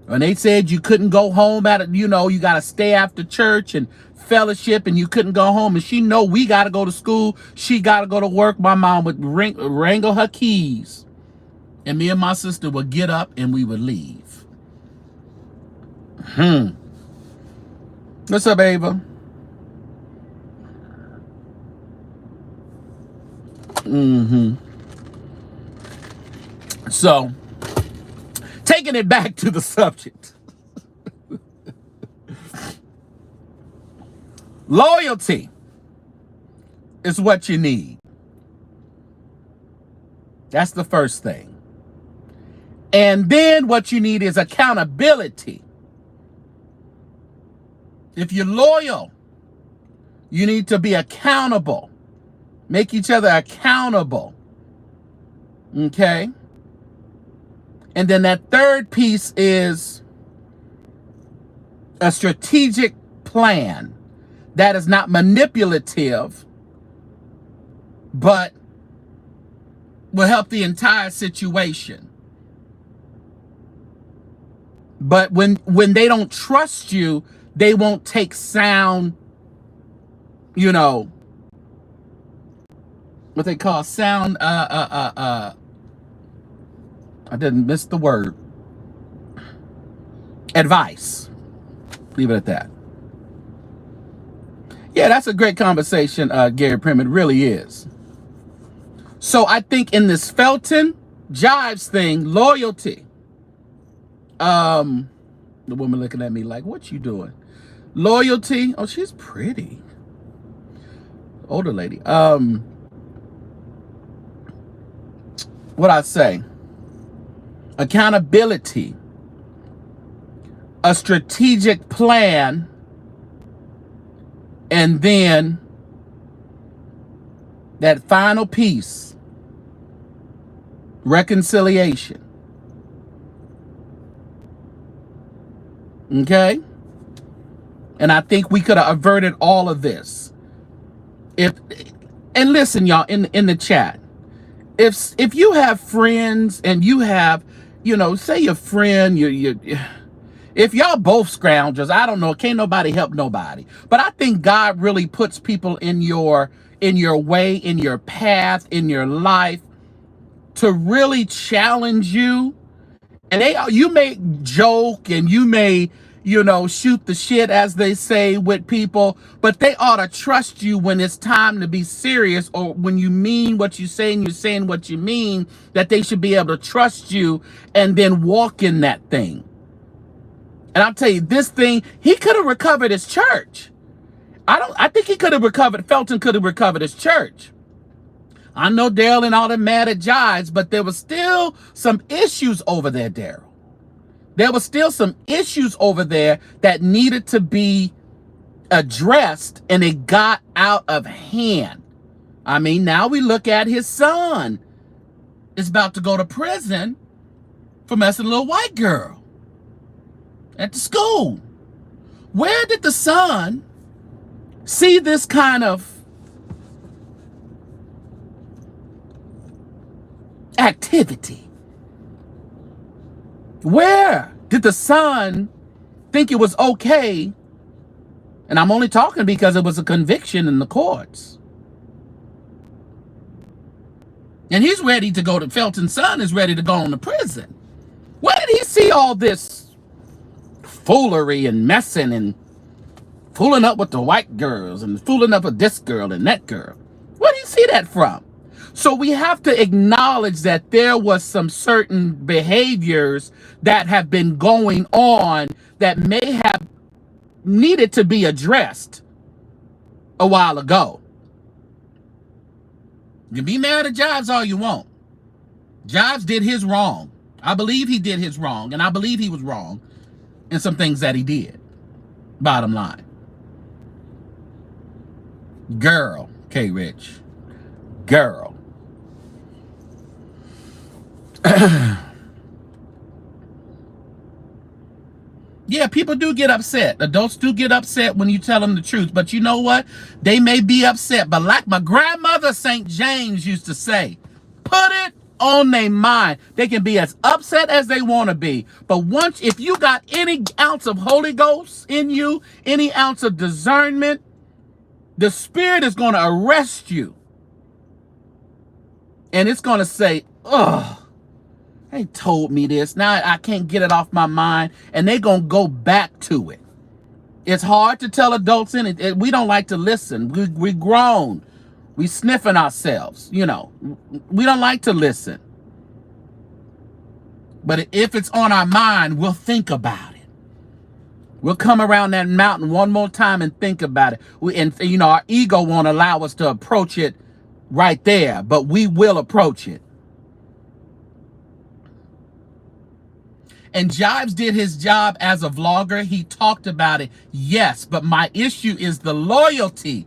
And they said you couldn't go home you got to stay after church and fellowship, and you couldn't go home. And she know we got to go to school. She got to go to work. My mom would wrangle her keys. And me and my sister would get up and we would leave. What's up, Ava? So, taking it back to the subject. Loyalty is what you need. That's the first thing. And then what you need is accountability. If you're loyal, you need to be accountable. Make each other accountable. Okay? And then that third piece is a strategic plan that is not manipulative, but will help the entire situation. But when they don't trust you, they won't take sound, what they call sound, I didn't miss the word. Advice. Leave it at that. Yeah, that's a great conversation, Gary Prim. It really is. So I think in this Felton Jives thing, loyalty, The woman looking at me like, what you doing? Loyalty. Oh, she's pretty. Older lady. What I say? Accountability. A strategic plan. And then that final piece. Reconciliation. Okay? And I think we could have averted all of this. And listen, y'all, in the chat, if you have friends and you have, say your friend, if y'all both scroungers, I don't know, can't nobody help nobody. But I think God really puts people in your way, in your path, in your life to really challenge you. And you may joke and you may, shoot the shit, as they say, with people, but they ought to trust you when it's time to be serious, or when you mean what you say and you're saying what you mean, that they should be able to trust you and then walk in that thing. And I'll tell you, this thing, he could have recovered his church. I think he could have recovered, Felton could have recovered his church. I know Daryl and all them mad at Jives, but there was still some issues over there, Daryl. There was still some issues over there that needed to be addressed, and it got out of hand. I mean, now we look at his son is about to go to prison for messing a little white girl at the school. Where did the son see this kind of activity? Where did the son think it was okay? And I'm only talking because it was a conviction in the courts. And he's ready to go to, Felton's son is ready to go on to prison. Where did he see all this foolery and messing and fooling up with the white girls and fooling up with this girl and that girl? Where did he see that from? So we have to acknowledge that there was some certain behaviors that have been going on that may have needed to be addressed a while ago. You can be mad at Jives all you want. Jives did his wrong. I believe he did his wrong, and I believe he was wrong in some things that he did. Bottom line. Girl, K. Rich. Girl. Yeah, people do get upset. Adults do get upset when you tell them the truth. But you know what? They may be upset. But like my grandmother, St. James, used to say, put it on their mind. They can be as upset as they want to be. But if you got any ounce of Holy Ghost in you, any ounce of discernment, the Spirit is going to arrest you. And it's going to say, ugh. They told me this. Now I can't get it off my mind. And they're going to go back to it. It's hard to tell adults in it. We don't like to listen. We grown. We sniffing ourselves. We don't like to listen. But if it's on our mind, we'll think about it. We'll come around that mountain one more time and think about it. Our ego won't allow us to approach it right there. But we will approach it. And Jives did his job as a vlogger. He talked about it, yes. But my issue is the loyalty,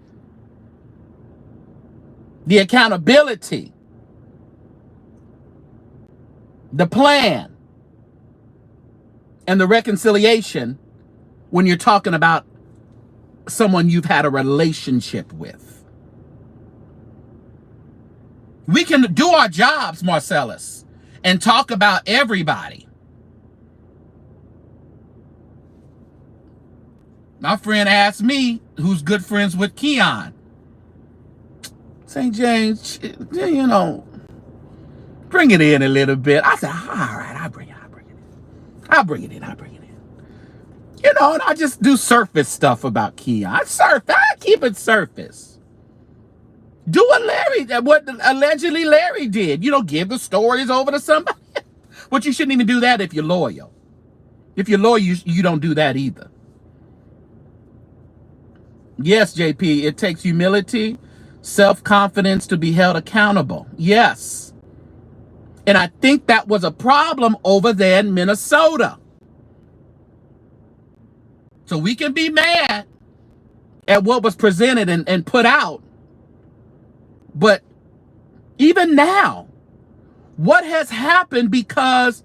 the accountability, the plan, and the reconciliation when you're talking about someone you've had a relationship with. We can do our jobs, Marcellus, and talk about everybody. My friend asked me, who's good friends with Keon, St. James, bring it in a little bit. I said, all right, I'll bring it in. And I just do surface stuff about Keon. I keep it surface. Do what allegedly Larry did. Give the stories over to somebody. But you shouldn't even do that if you're loyal. If you're a lawyer, you don't do that either. Yes, JP, it takes humility, self-confidence to be held accountable. Yes. And I think that was a problem over there in Minnesota. So we can be mad at what was presented and put out. But even now, what has happened, because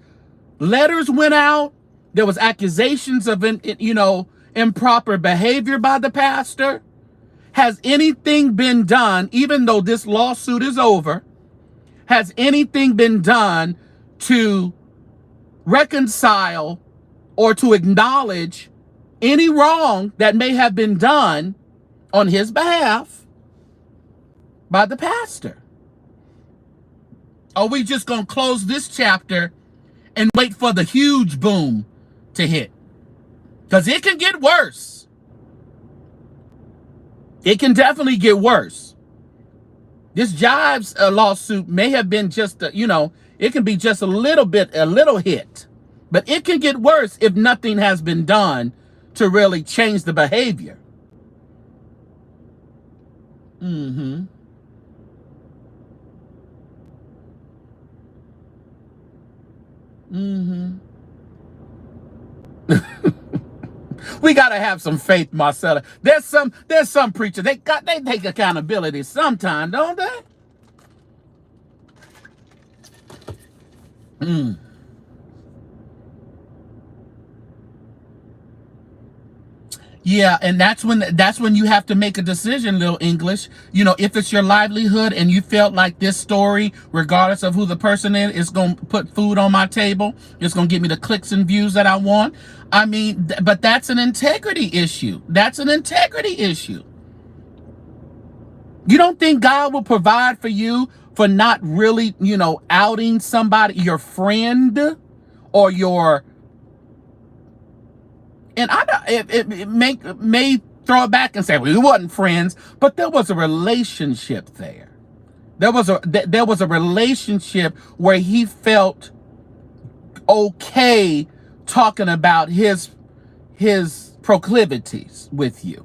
letters went out, there was accusations of improper behavior by the pastor. Has anything been done, even though this lawsuit is over, has anything been done to reconcile or to acknowledge any wrong that may have been done on his behalf by the pastor? Are we just going to close this chapter and wait for the huge boom to hit? Because it can get worse. It can definitely get worse. This Jives lawsuit may have been just, it can be just a little hit. But it can get worse if nothing has been done to really change the behavior. Mm-hmm. Mm-hmm. We gotta have some faith, Marcella. There's some preachers, they take accountability sometimes, don't they? Yeah, and that's when you have to make a decision, little English. If it's your livelihood and you felt like this story, regardless of who the person is going to put food on my table, it's going to give me the clicks and views that I want. I mean, but that's an integrity issue. That's an integrity issue. You don't think God will provide for you for not really, outing somebody, your friend or your... And it may throw it back and say, well, we wasn't friends, but there was a relationship there. There was a relationship where he felt okay talking about his proclivities with you.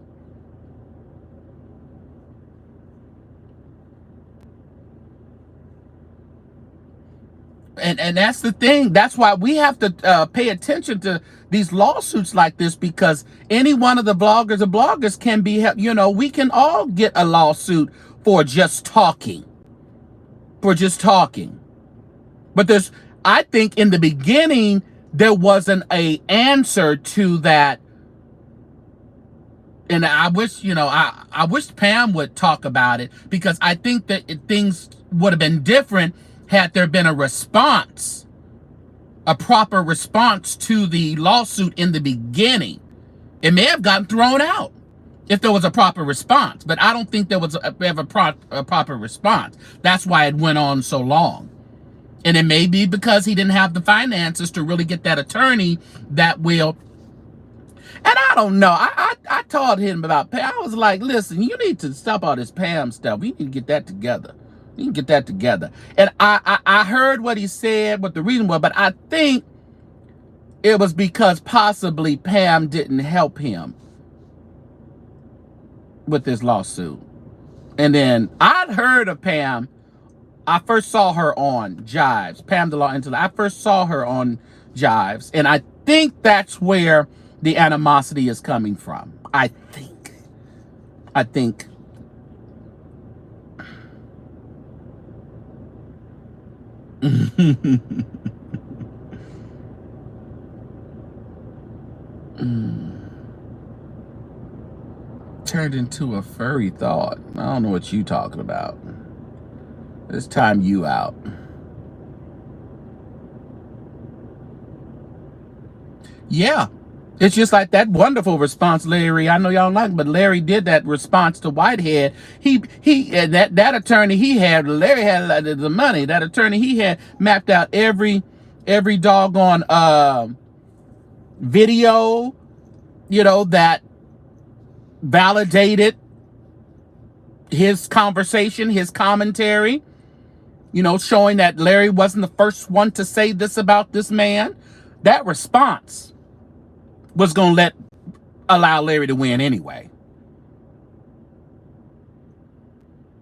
And that's the thing. That's why we have to pay attention to these lawsuits like this, because any one of the bloggers can be, we can all get a lawsuit for just talking. But I think in the beginning, there wasn't an answer to that. And I wish, I wish Pam would talk about it, because I think that things would have been different had there been a response, a proper response to the lawsuit in the beginning. It may have gotten thrown out if there was a proper response, but I don't think there was ever a proper response. That's why it went on so long. And it may be because he didn't have the finances to really get that attorney that will... And I don't know. I told him about Pam. I was like, listen, you need to stop all this Pam stuff. We need to get that together. We can get that together. And I heard what he said, what the reason was, but I think it was because possibly Pam didn't help him with this lawsuit. And then I'd heard of Pam. I first saw her on Jives. Pam the Law Intellect. I first saw her on Jives. And I think that's where the animosity is coming from. I think. Turned into a furry thought. I don't know what you talking about. Let's time you out. Yeah. It's just like that wonderful response, Larry. I know y'all like, but Larry did that response to Whitehead. That attorney he had, Larry had the money. That attorney he had mapped out every doggone video, that validated his conversation, his commentary, showing that Larry wasn't the first one to say this about this man. That response was going to allow Larry to win anyway.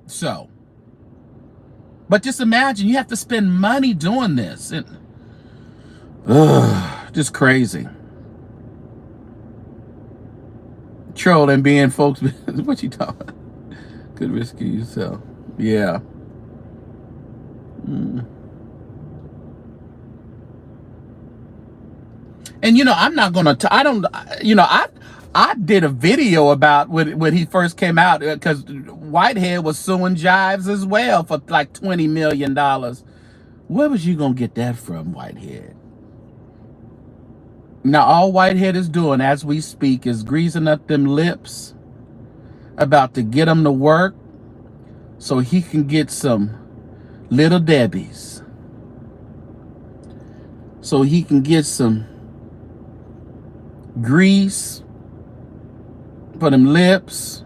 So, but just imagine you have to spend money doing this. Just crazy. Trolling, being folks. What you talking about? Could risk yourself. Yeah. And I'm not gonna. I don't. I did a video about when he first came out, because Whitehead was suing Jives as well for like $20 million. Where was you gonna get that from, Whitehead? Now all Whitehead is doing as we speak is greasing up them lips, about to get them to work so he can get some little Debbies, so he can get some grease for them lips,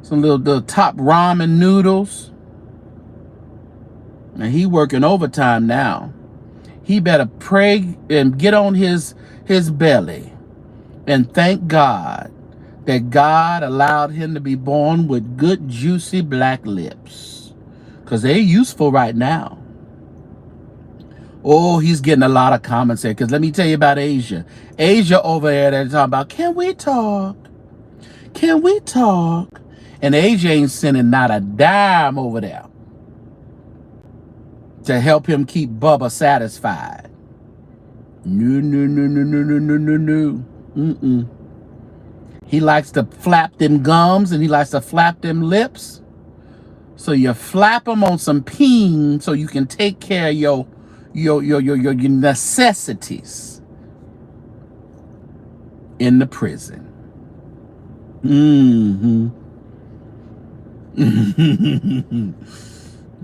some little top ramen noodles. And he working overtime now. He better pray and get on his belly and thank God that God allowed him to be born with good, juicy black lips, because they're useful right now. Oh, he's getting a lot of comments here, because let me tell you about Asia. Asia over there, they're talking about, can we talk? Can we talk? And Asia ain't sending not a dime over there to help him keep Bubba satisfied. No. He likes to flap them gums and he likes to flap them lips. So you flap them on some peen so you can take care of your necessities in the prison.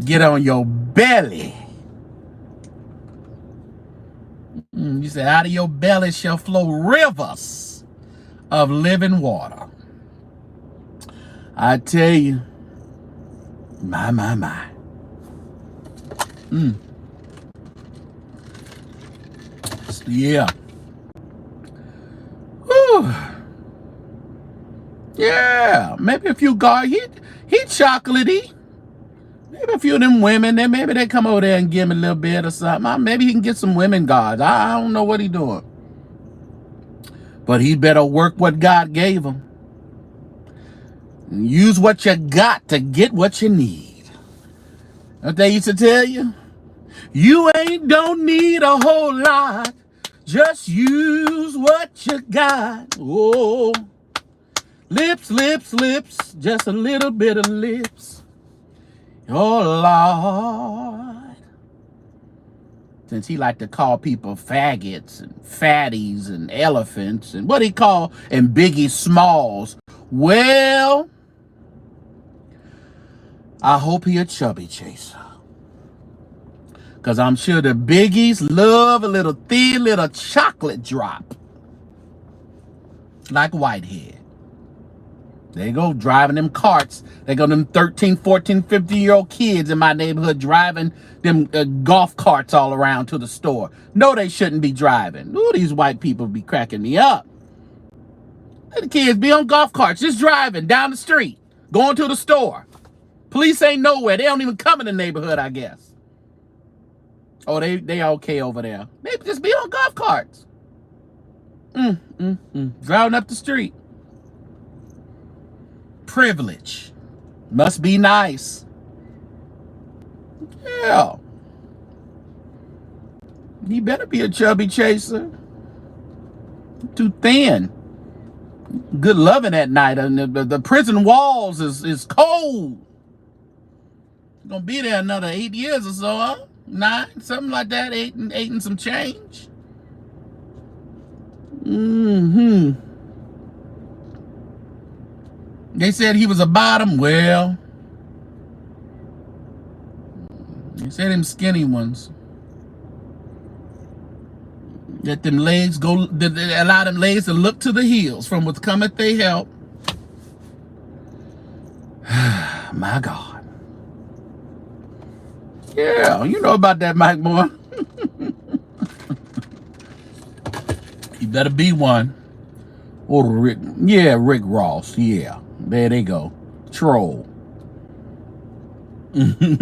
Get on your belly. You said, out of your belly shall flow rivers of living water. I tell you, my. Yeah. Whew. Yeah, maybe a few guys. He chocolatey. Maybe a few of them women, then maybe they come over there and give him a little bit or something. Maybe he can get some women guards. I don't know what he's doing. But he better work what God gave him. Use what you got to get what you need. What they used to tell you? You don't need a whole lot. Just use what you got. Oh, lips, just a little bit of lips. Oh, Lord. Since he like to call people faggots and fatties and elephants and what he call and Biggie Smalls. Well, I hope he a chubby chaser. Because I'm sure the biggies love a little thin little chocolate drop. Like Whitehead. They go driving them carts. They go them 13, 14, 15-year-old kids in my neighborhood driving them golf carts all around to the store. No, they shouldn't be driving. Ooh, these white people be cracking me up. Let the kids be on golf carts, just driving down the street, going to the store. Police ain't nowhere. They don't even come in the neighborhood, I guess. Oh, they okay over there. They just be on golf carts. Driving up the street. Privilege. Must be nice. Yeah. He better be a chubby chaser. Too thin. Good loving at night. And the prison walls is cold. Gonna be there another 8 years or so, huh? 9, something like that. 8 and some change. They said he was a bottom. Well, they said them skinny ones. Let them legs go, allow them legs to look to the hills from what's cometh they help. My God. Yeah, you know about that, Mike Moore. He You better be one. Or Rick. Yeah, Rick Ross. Yeah. There they go. Troll.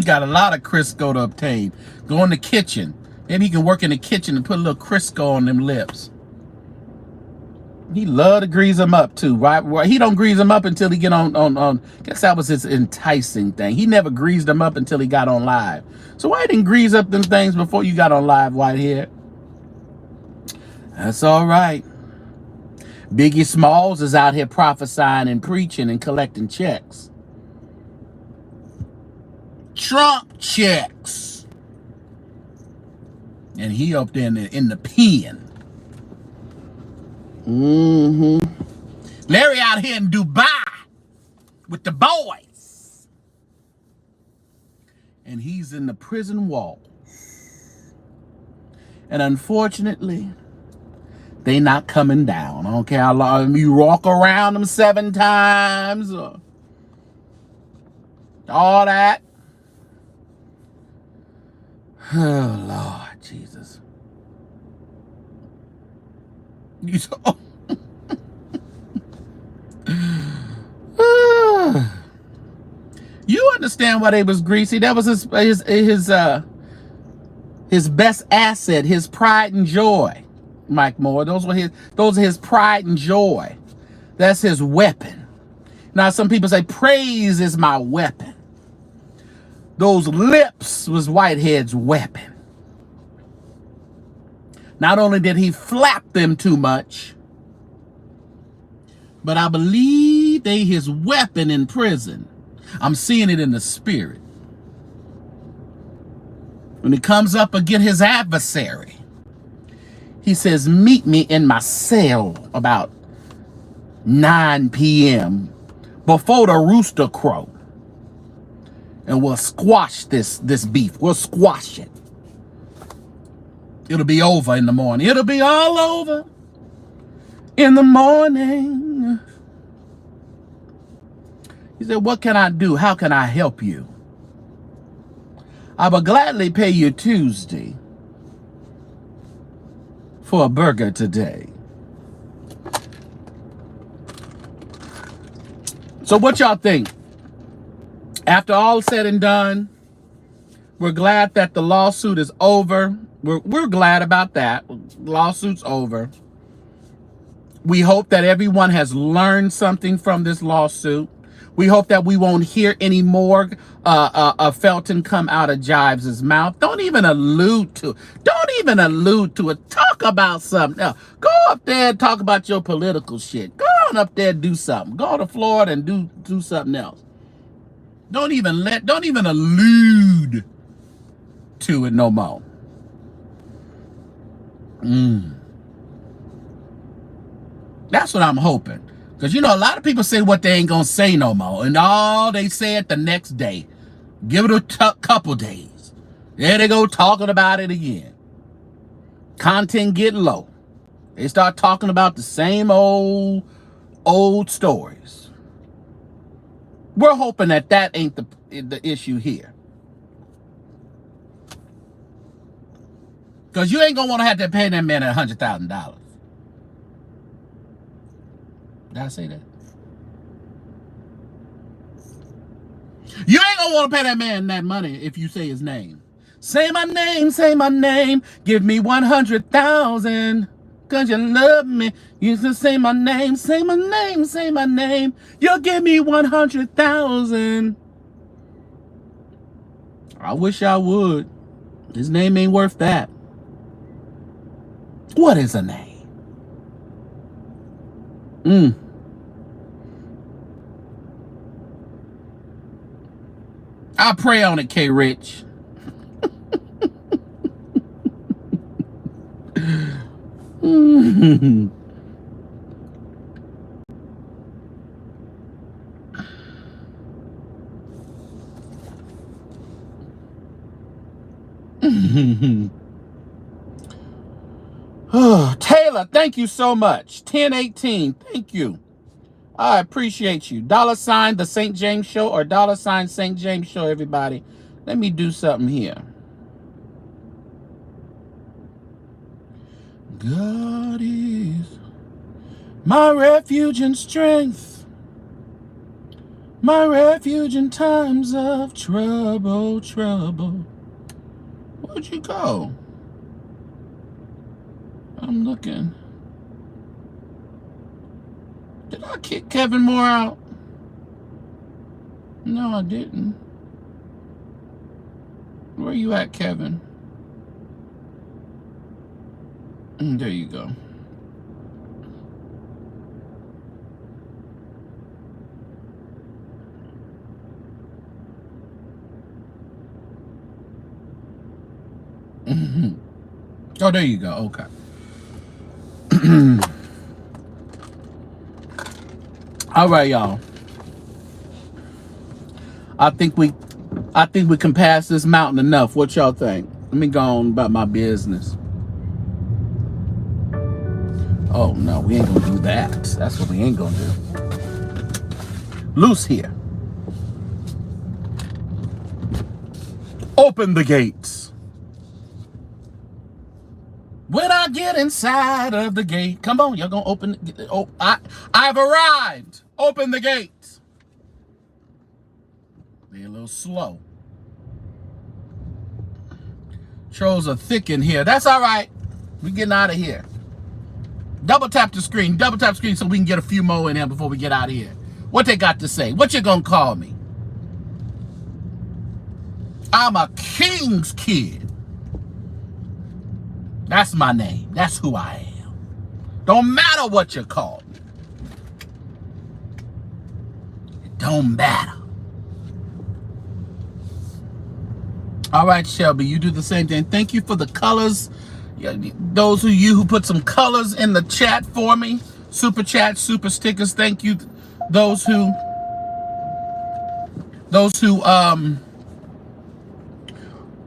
Got a lot of Crisco to obtain. Go in the kitchen. Maybe he can work in the kitchen and put a little Crisco on them lips. He love to grease them up too, right? He don't grease them up until he get on. Guess that was his enticing thing. He never greased them up until he got on live. So why didn't grease up them things before you got on live, Whitehead? That's all right. Biggie Smalls is out here prophesying and preaching and collecting checks. Trump checks. And he up there in the pen. Larry out here in Dubai with the boys. And he's in the prison wall. And unfortunately, they not coming down. I don't care how long you walk around them 7 times or all that. Oh, Lord Jesus. You understand why they was greasy? That was his best asset, his pride and joy. Mike Moore, those are his pride and joy. That's his weapon. Now some people say praise is my weapon. Those lips was Whitehead's weapon. Not only did he flap them too much, but I believe they his weapon in prison. I'm seeing it in the spirit. When he comes up against his adversary, he says, meet me in my cell about 9 p.m. before the rooster crow. And we'll squash this beef. We'll squash it. It'll be over in the morning. It'll be all over in the morning. He said, what can I do? How can I help you? I will gladly pay you Tuesday for a burger today. So what y'all think? After all said and done, we're glad that the lawsuit is over. We're glad about that. Lawsuit's over. We hope that everyone has learned something from this lawsuit. We hope that we won't hear any more Felton come out of Jives' mouth. Don't even allude to it. Talk about something else. Go up there and talk about your political shit. Go on up there and do something. Go to Florida and do something else. Don't even allude to it no more. That's what I'm hoping. Because, you know, a lot of people say what they ain't going to say no more. And all they say it the next day. Give it a couple days. There they go talking about it again. Content get low. They start talking about the same old stories. We're hoping that ain't the issue here. Because you ain't going to want to have to pay that man $100,000. Did I say that? You ain't gonna want to pay that man that money if you say his name. Say my name, give me 100,000. Cause you love me. You just say my name, say my name. You'll give me 100,000. I wish I would. His name ain't worth that. What is a name? I pray on it, K. Rich. Oh, Taylor, thank you so much. 1018, thank you. I appreciate you. $ the St. James Show or $ St. James Show, everybody. Let me do something here. God is my refuge and strength, my refuge in times of trouble, trouble. Where'd you go? I'm looking. Did I kick Kevin Moore out? No, I didn't. Where you at, Kevin? There you go. Oh, there you go. Okay. All right, y'all. I think we can pass this mountain enough. What y'all think? Let me go on about my business. Oh no, we ain't gonna do that. That's what we ain't gonna do. Loose here. Open the gates. When I get inside of the gate, come on, y'all gonna open. Oh, I've arrived. Open the gates. Be a little slow. Trolls are thick in here. That's all right. We getting out of here. Double tap the screen. Double tap the screen so we can get a few more in here before we get out of here. What they got to say? What you gonna call me? I'm a king's kid. That's my name. That's who I am. Don't matter what you call me. It don't matter. All right, Shelby, you do the same thing. Thank you for the colors. Those of you who put some colors in the chat for me. Super chat, super stickers. Thank you. Those who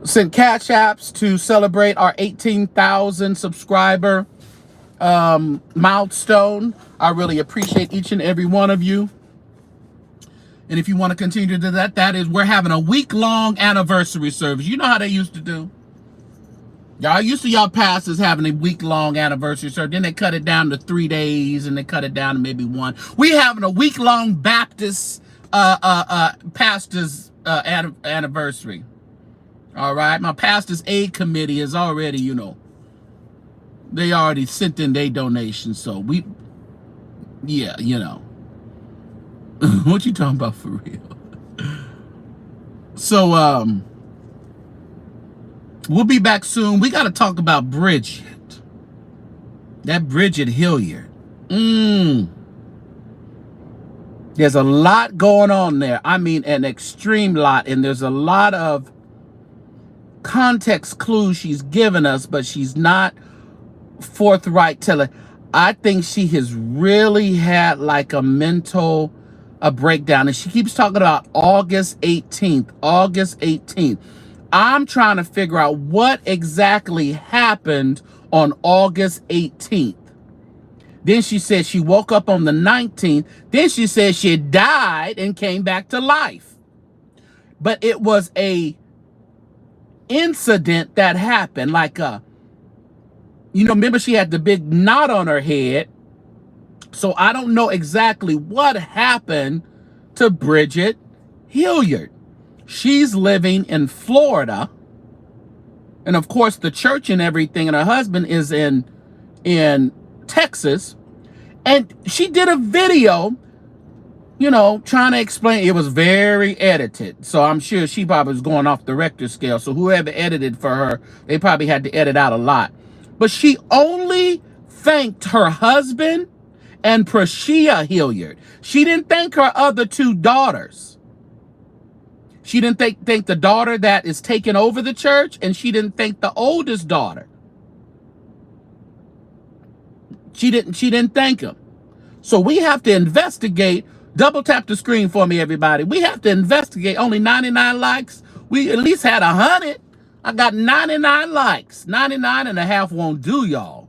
sent cash apps to celebrate our 18,000 subscriber milestone. I really appreciate each and every one of you. And if you want to continue to do that, we're having a week-long anniversary service. You know how they used to do. Y'all pastors having a week-long anniversary service. Then they cut it down to 3 days, and they cut it down to maybe 1. We having a week-long Baptist pastors anniversary. All right, my pastor's aid committee is already, they already sent in their donations. So what you talking about for real? So we'll be back soon. We got to talk about Bridget. That Bridget Hilliard. There's a lot going on there. I mean, an extreme lot, and there's a lot of context clues she's given us, but she's not forthright telling. I think she has really had like a mental breakdown, and she keeps talking about August 18th. August 18th. I'm trying to figure out what exactly happened on August 18th. Then she said she woke up on the 19th. Then she said she died and came back to life. But it was a incident that happened, like remember she had the big knot on her head. So I don't know exactly what happened to Bridget Hilliard. She's living in Florida, and of course the church and everything, and her husband is in Texas. And she did a video trying to explain. It was very edited, so I'm sure she probably was going off the Richter scale. So whoever edited for her, they probably had to edit out a lot. But she only thanked her husband and Prashia Hilliard. She didn't thank her other 2 daughters. She didn't thank the daughter that is taking over the church, and she didn't thank the oldest daughter. She didn't thank him. So we have to investigate. Double tap the screen for me, everybody. We have to investigate. Only 99 likes. We at least had 100. I got 99 likes. 99.5 won't do, y'all.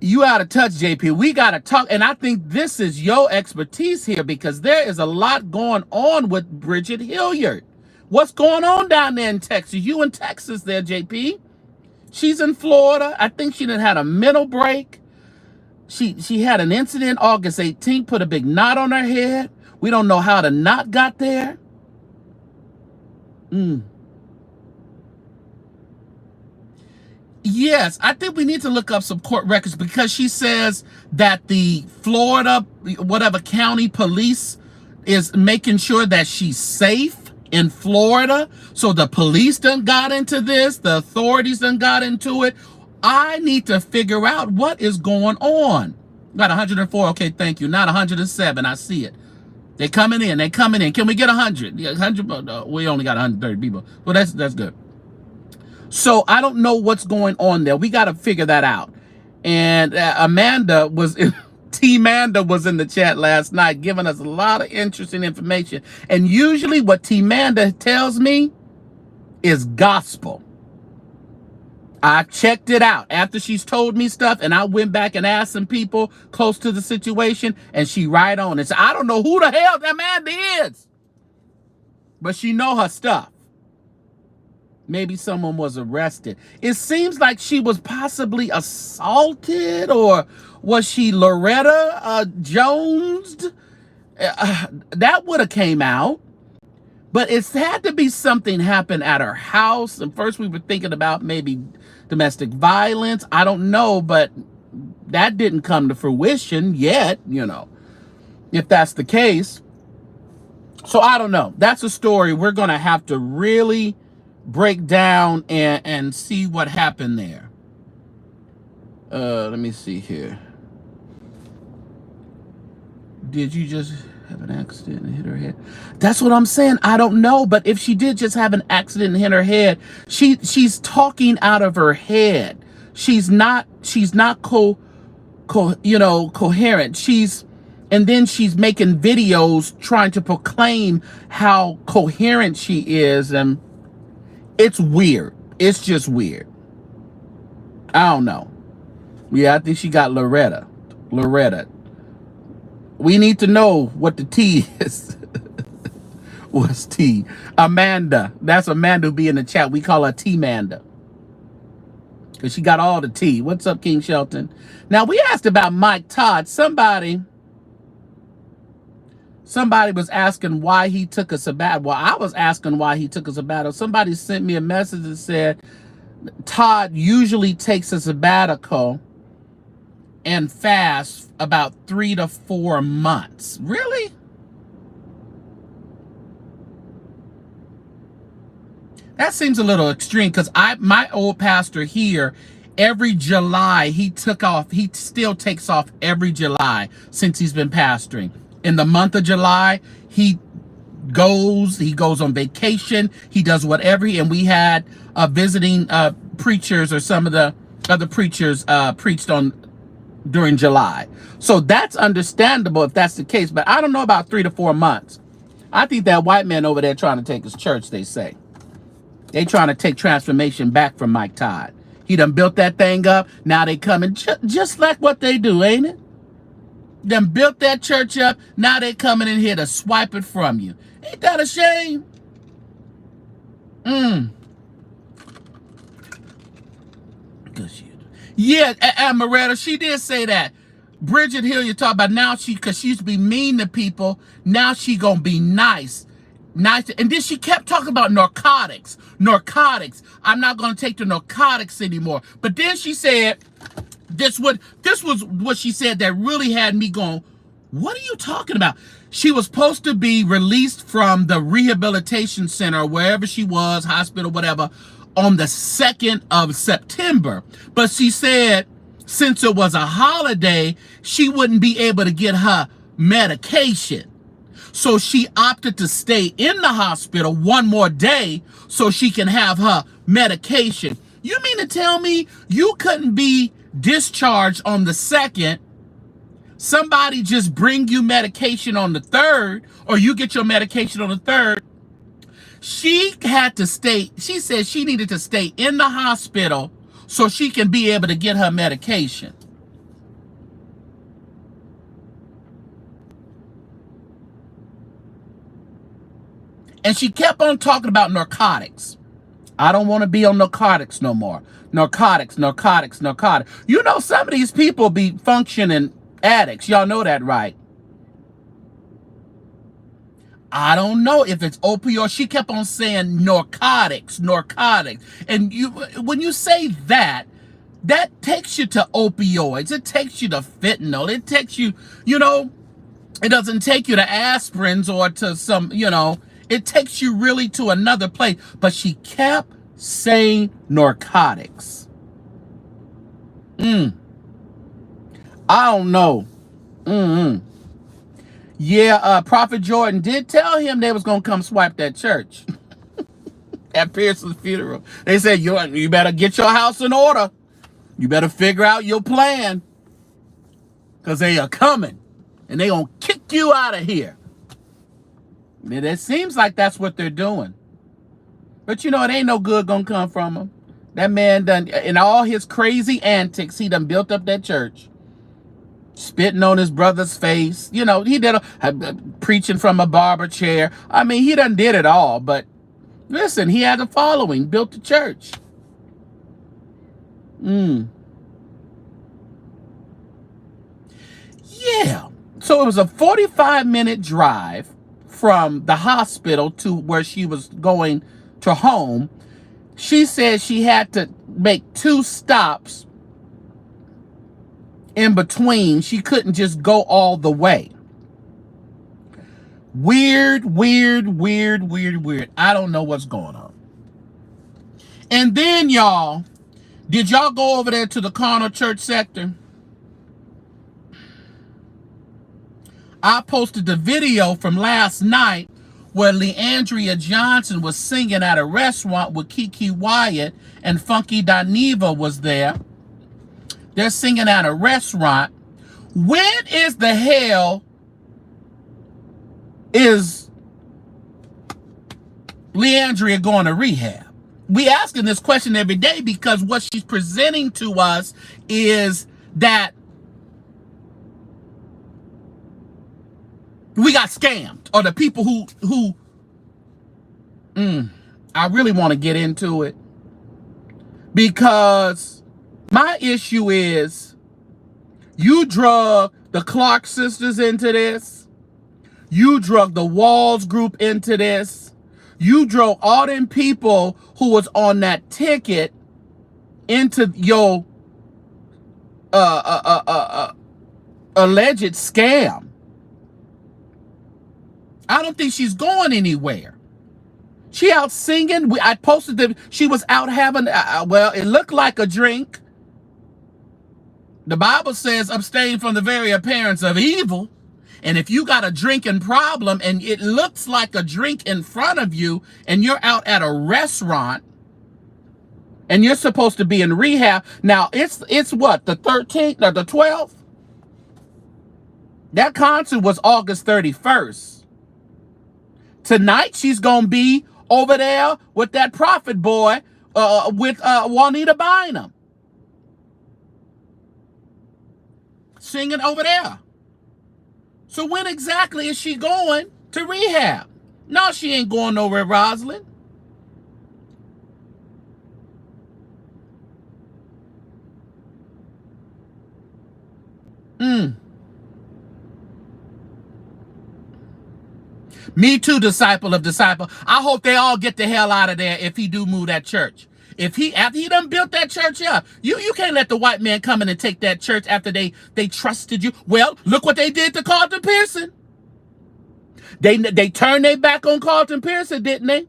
You out of touch, JP. We got to talk. And I think this is your expertise here, because there is a lot going on with Bridget Hilliard. What's going on down there in Texas? You in Texas there, JP? She's in Florida. I think she done had a mental break. She had an incident August 18th, put a big knot on her head. We don't know how the knot got there. Yes, I think we need to look up some court records because she says that the Florida, whatever county police is making sure that she's safe in Florida. So the police done got into this. The authorities done got into it. I need to figure out what is going on. Got 104. Okay, thank you. Not 107. I see it. They coming in. They coming in. Can we get 100? Yeah, 100. We only got 130 people. Well, that's good. So I don't know what's going on there. We got to figure that out. And Amanda was in, T-Manda was in the chat last night giving us a lot of interesting information. And usually what T-Manda tells me is gospel. I checked it out after she's told me stuff, and I went back and asked some people close to the situation, and she right on and said, I don't know who the hell that Amanda is, but she know her stuff. Maybe someone was arrested. It seems like she was possibly assaulted, or was she Loretta Jones? That would have came out. But it's had to be something happened at her house. And first we were thinking about maybe domestic violence. I don't know, but that didn't come to fruition yet, you know, if that's the case. So I don't know. That's a story we're going to have to really break down and see what happened there. Let me see here. Did you just have an accident and hit her head? That's what I'm saying. I don't know, but if she did just have an accident and hit her head, she's talking out of her head. She's not coherent. And then she's making videos trying to proclaim how coherent she is, and it's weird. It's just weird. I don't know. Yeah, I think she got Loretta. We need to know what the T is. What's T? Amanda. That's Amanda who be in the chat. We call her T-Manda, because she got all the T. What's up, King Shelton? Now, we asked about Mike Todd. Somebody was asking why he took a sabbatical. Well, I was asking why he took a sabbatical. Somebody sent me a message that said Todd usually takes a sabbatical and fasts about 3 to 4 months. Really? That seems a little extreme, because my old pastor here, every July he still takes off every July since he's been pastoring. In the month of July, he goes on vacation, he does whatever, and we had visiting preachers, or some of the other preachers preached on during July. So that's understandable if that's the case, but I don't know about 3 to 4 months. I think that white man over there trying to take his church, they say. They trying to take transformation back from Mike Todd. He done built that thing up. Now they coming just like what they do, ain't it? Done built that church up. Now they coming in here to swipe it from you. Ain't that a shame? Good shit. Yeah, Moretta, she did say that. Bridget Hilliard talked about now because she used to be mean to people. Now she gonna be nice. And then she kept talking about narcotics. I'm not gonna take the narcotics anymore. But then she said, this was what she said that really had me going, what are you talking about? She was supposed to be released from the rehabilitation center, wherever she was, hospital, whatever, on the 2nd of September. But she said since it was a holiday, she wouldn't be able to get her medication. So she opted to stay in the hospital one more day so she can have her medication. You mean to tell me you couldn't be discharged on the 2nd? Somebody just bring you medication on the 3rd, or you get your medication on the 3rd. She had to stay. She said she needed to stay in the hospital so she can be able to get her medication. And she kept on talking about narcotics. I don't want to be on narcotics no more. Narcotics. You know, some of these people be functioning addicts. Y'all know that, right? I don't know if it's opioid. She kept on saying narcotics. And when you say that, that takes you to opioids. It takes you to fentanyl. It takes you, it doesn't take you to aspirins or to some, it takes you really to another place. But she kept saying narcotics. I don't know. Yeah, Prophet Jordan did tell him they was going to come swipe that church at Pearson's funeral. They said, you better get your house in order. You better figure out your plan, because they are coming and they going to kick you out of here. It seems like that's what they're doing. But it ain't no good going to come from them. That man done, in all his crazy antics, he done built up that church. Spitting on his brother's face. He did preaching from a barber chair. I mean, he done did it all. But listen, he had a following, built the church. Yeah. So it was a 45-minute drive from the hospital to where she was going to home. She said she had to make 2 stops in between. She couldn't just go all the way. Weird. I don't know what's going on. And then, y'all, did y'all go over there to the Carnal Church sector? I posted the video from last night where Leandria Johnson was singing at a restaurant with Kiki Wyatt and Funky Dineva was there. They're singing at a restaurant. When is the hell is Leandria going to rehab? We asking this question every day because what she's presenting to us is that we got scammed, or the people who I really want to get into it, because my issue is you drug the Clark sisters into this. You drug the Walls group into this. You drove all them people who was on that ticket into your alleged scam. I don't think she's going anywhere. She out singing. I posted that she was out having, well, it looked like a drink. The Bible says abstain from the very appearance of evil. And if you got a drinking problem and it looks like a drink in front of you and you're out at a restaurant and you're supposed to be in rehab. Now, it's what, the 13th or the 12th? That concert was August 31st. Tonight, she's going to be over there with that prophet boy, with Juanita Bynum. Singing over there. So when exactly is she going to rehab? No, she ain't going nowhere, Rosalind. Me too, disciple of disciple. I hope they all get the hell out of there if he do move that church. After he done built that church up, you can't let the white man come in and take that church after they trusted you. Well, look what they did to Carlton Pearson. They turned their back on Carlton Pearson, didn't they?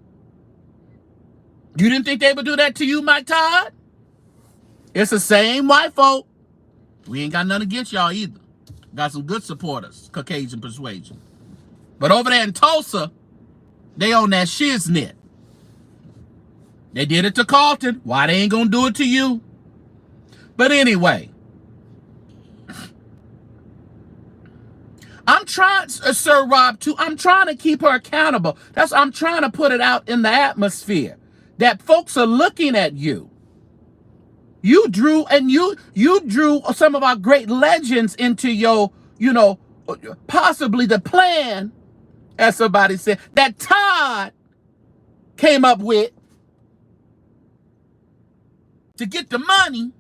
You didn't think they would do that to you, Mike Todd? It's the same white folk. We ain't got nothing against y'all either. Got some good supporters, Caucasian persuasion. But over there in Tulsa, they on that shiznit. They did it to Carlton. Why they ain't gonna do it to you? But anyway, I'm trying, Sir Rob, too. I'm trying to keep her accountable. I'm trying to put it out in the atmosphere that folks are looking at you. You drew some of our great legends into your, possibly the plan, as somebody said, that Todd came up with. to get the money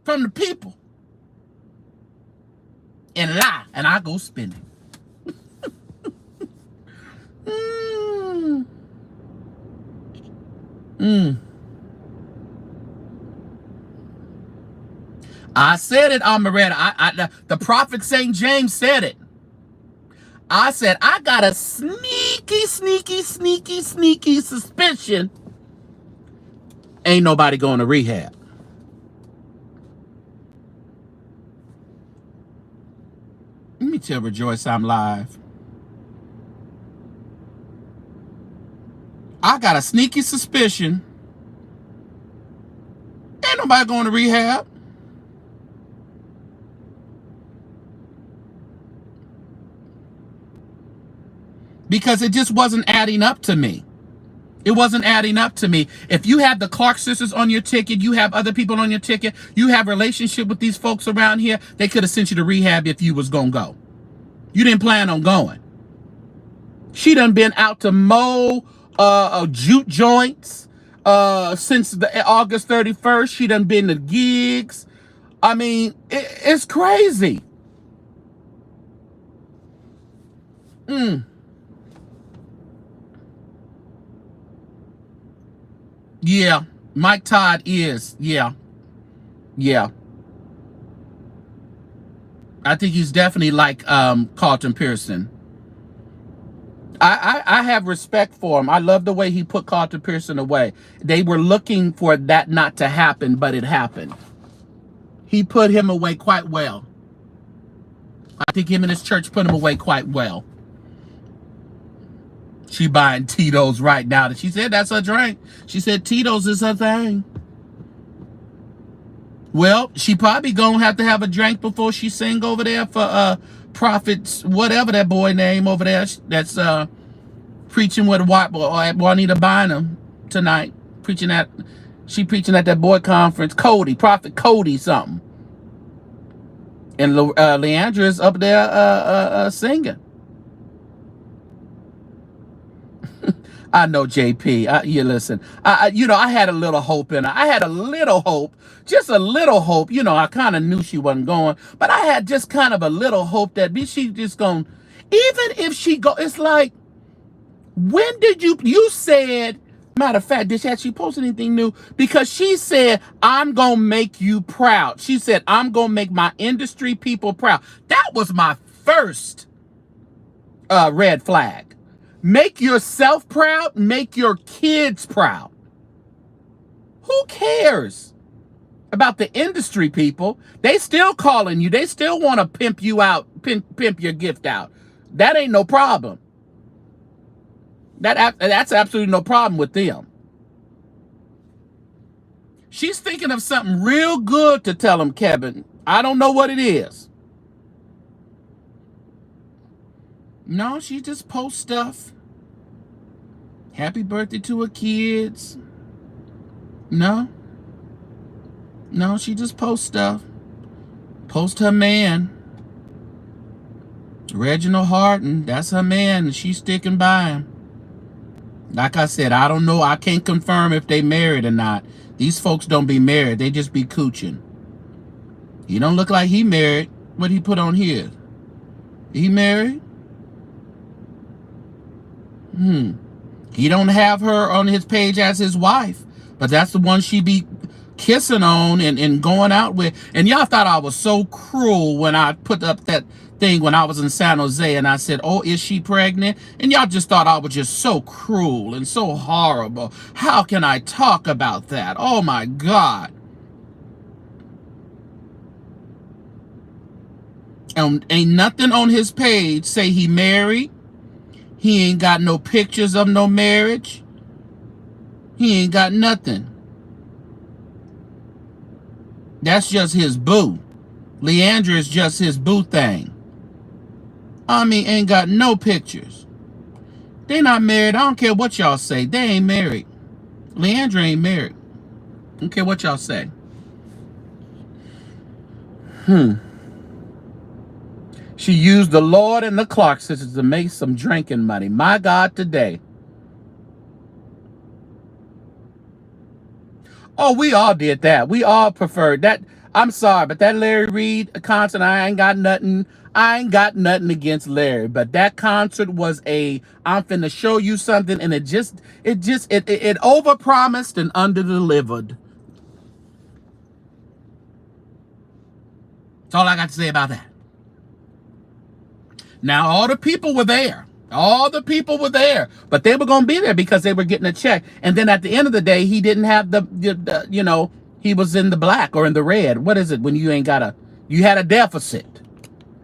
from the people and lie, and I go spend it. Mm. Mm. I said it, Amaretta. The prophet St. James said it. I said, I got a sneaky suspicion ain't nobody going to rehab. Let me tell Rejoice I'm live. I got a sneaky suspicion ain't nobody going to rehab. Because it just wasn't adding up to me. It wasn't adding up to me. If you have the Clark sisters on your ticket, you have other people on your ticket, you have a relationship with these folks around here, they could have sent you to rehab if you was going to go. You didn't plan on going. She done been out to mow jute joints since the August 31st. She done been to gigs. I mean, it's crazy. Yeah, Mike Todd is. Yeah. I think he's definitely like Carlton Pearson. I have respect for him. I love the way he put Carlton Pearson away. They were looking for that not to happen, but it happened. He put him away quite well. I think him and his church put him away quite well. She buying Tito's right now. She said that's her drink. She said Tito's is her thing. Well, she probably gonna have to have a drink before she sing over there for Prophets, whatever that boy name over there that's preaching with Juanita Bynum tonight. She preaching at that boy conference. Prophet Cody something. And Leandra's up there singing. I know JP. You listen. I had a little hope in her. I had a little hope, just a little hope. I kind of knew she wasn't going, but I had just kind of a little hope that she just going. Even if she go, it's like, when did you said? Matter of fact, did she post anything new? Because she said, I'm gonna make you proud. She said, I'm gonna make my industry people proud. That was my first red flag. Make yourself proud, make your kids proud. Who cares about the industry people? They still calling you. They still want to pimp you out, pimp your gift out. That ain't no problem. That's absolutely no problem with them. She's thinking of something real good to tell him, Kevin. I don't know what it is. No, she just posts stuff. Happy birthday to her kids. No, she just posts stuff. Post her man. Reginald Harden, that's her man, and she's sticking by him. Like I said, I don't know. I can't confirm if they married or not. These folks don't be married. They just be cooching. He don't look like he married. What he put on here? He married? He don't have her on his page as his wife, but that's the one she be kissing on and going out with. And y'all thought I was so cruel when I put up that thing when I was in San Jose and I said, oh, is she pregnant? And y'all just thought I was just so cruel and so horrible. How can I talk about that? Oh my God. And ain't nothing on his page say he married. He ain't got no pictures of no marriage. He ain't got nothing. That's just his boo. Leandra is just his boo thing. I mean, ain't got no pictures. They not married. I don't care what y'all say. They ain't married. Leandra ain't married. I don't care what y'all say. She used the Lord and the Clark sisters to make some drinking money. My God, today. Oh, we all did that. We all preferred that. I'm sorry, but that Larry Reid concert, I ain't got nothing. I ain't got nothing against Larry, but that concert was I'm finna show you something, and it overpromised and underdelivered. That's all I got to say about that. Now, all the people were there. All the people were there, but they were going to be there because they were getting a check. And then at the end of the day, he didn't have he was in the black or in the red. What is it when you ain't got you had a deficit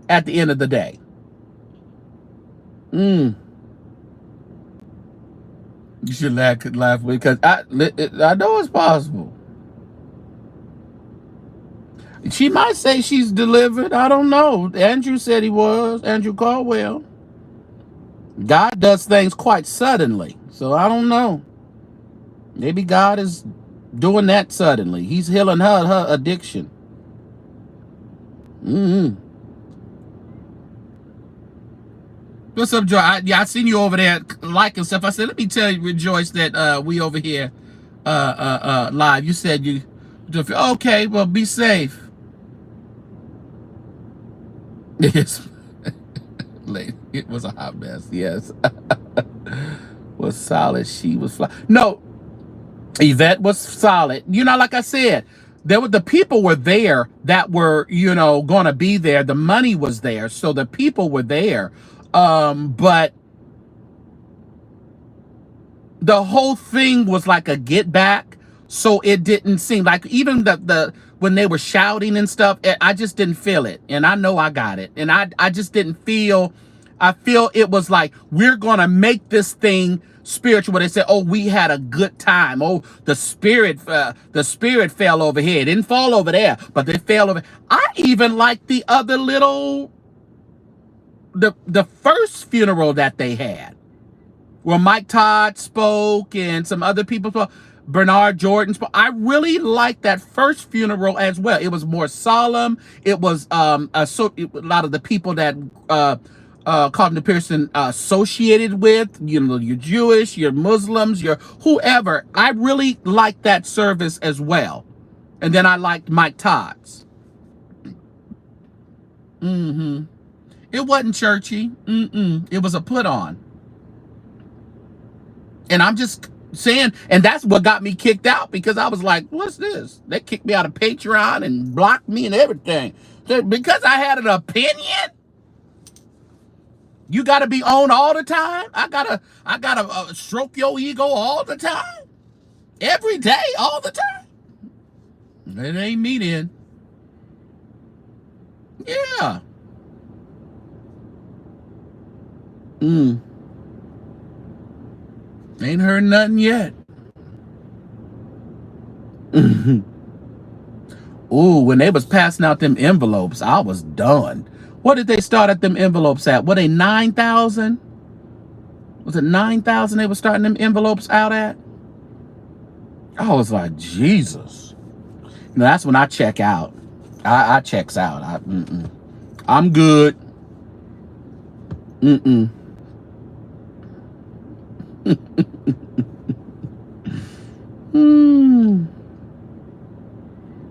at the end of the day? You should laugh because I know it's possible. She might say she's delivered. I don't know. Andrew said he was. Andrew Caldwell. God does things quite suddenly. So I don't know. Maybe God is doing that suddenly. He's healing her addiction. What's up, Joy? I seen you over there liking stuff. I said, let me tell you, Rejoice, that we over here live. You said you okay, well, be safe. Yes. It was a hot mess, yes. Was solid. She was fly. No, Yvette was solid. Like I said, the people were there that were, going to be there. The money was there, so the people were there. But the whole thing was like a get back, so it didn't seem like, even the when they were shouting and stuff, I just didn't feel it. And I know I got it, and I just didn't feel. I feel it was like, we're gonna make this thing spiritual. Where they said, "Oh, we had a good time. Oh, the spirit fell over here. It didn't fall over there, but they fell over." I even like the other the first funeral that they had, where Mike Todd spoke and some other people spoke. Bernard Jordan spoke. I really liked that first funeral as well. It was more solemn. It was a lot of the people that Carlton Pearson associated with, you're Jewish, you're Muslims, you're whoever. I really liked that service as well. And then I liked Mike Todd's. It wasn't churchy. It was a put on. And I'm just saying, and that's what got me kicked out, because I was like, what's this? They kicked me out of Patreon and blocked me and everything. So because I had an opinion, you got to be on all the time? I gotta stroke your ego all the time? Every day, all the time? It ain't me then. Yeah. Ain't heard nothing yet. Ooh, when they was passing out them envelopes, I was done. What did they start at them envelopes at? Were they 9,000? Was it 9,000 they were starting them envelopes out at? I was like, Jesus. That's when I check out. I checks out. I'm good.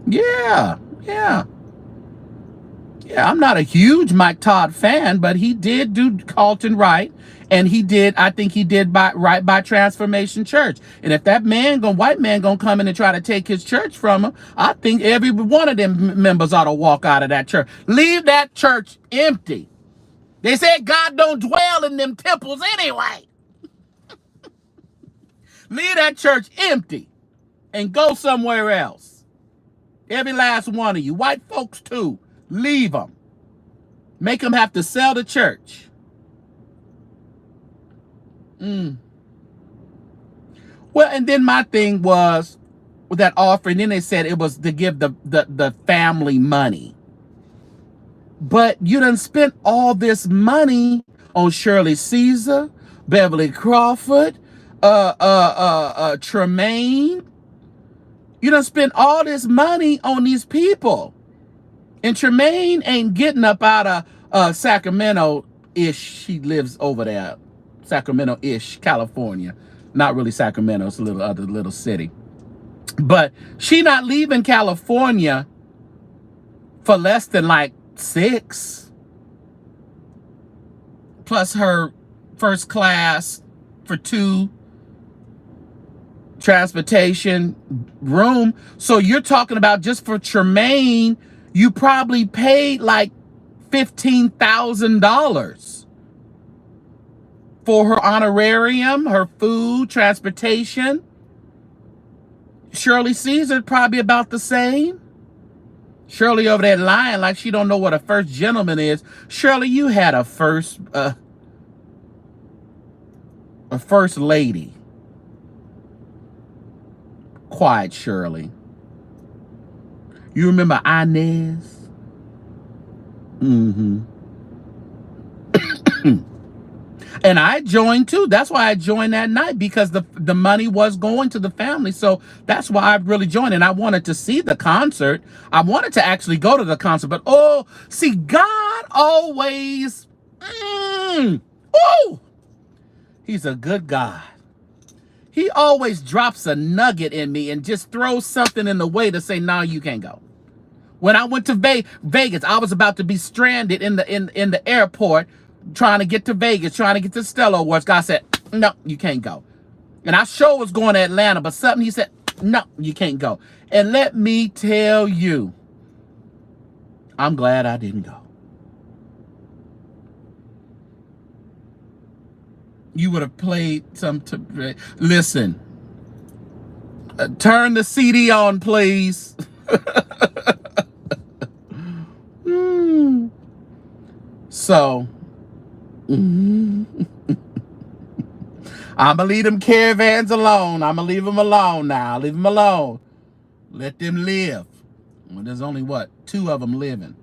Yeah, I'm not a huge Mike Todd fan, but he did do Carlton right, and I think he did right by Transformation Church. And if that white man gonna come in and try to take his church from him, I think every one of them members ought to walk out of that church. Leave that church empty. They said God don't dwell in them temples anyway. Leave that church empty and go somewhere else. Every last one of you. White folks too. Leave them. Make them have to sell the church. Well, and then my thing was with that offering, then they said it was to give the family money. But you done spent all this money on Shirley Caesar, Beverly Crawford, Tremaine. You done spent all this money on these people. And Tremaine ain't getting up out of Sacramento-ish. She lives over there. Sacramento-ish, California. Not really Sacramento. It's a little city. But she not leaving California for less than like 6, plus her first class for 2, transportation, room. So you're talking about just for Tremaine, you probably paid like $15,000 for her honorarium, her food, transportation. Shirley Caesar probably about the same. Shirley over there lying like she don't know what a first gentleman is. Shirley, you had a first lady. Quiet, Shirley. You remember Inez? Mm-hmm. And I joined too. That's why I joined that night, because the money was going to the family. So that's why I really joined. And I wanted to see the concert. I wanted to actually go to the concert. But see, God always, he's a good God. He always drops a nugget in me and just throws something in the way to say, no, you can't go. When I went to Vegas, I was about to be stranded in the airport trying to get to Vegas, trying to get to Stella Awards. God said, no, you can't go. And I sure was going to Atlanta, but something he said, no, you can't go. And let me tell you, I'm glad I didn't go. You would have played listen, turn the CD on, please. So, I'm going to leave them caravans alone. I'm going to leave them alone now. Leave them alone. Let them live. Well, there's only, 2 of them living.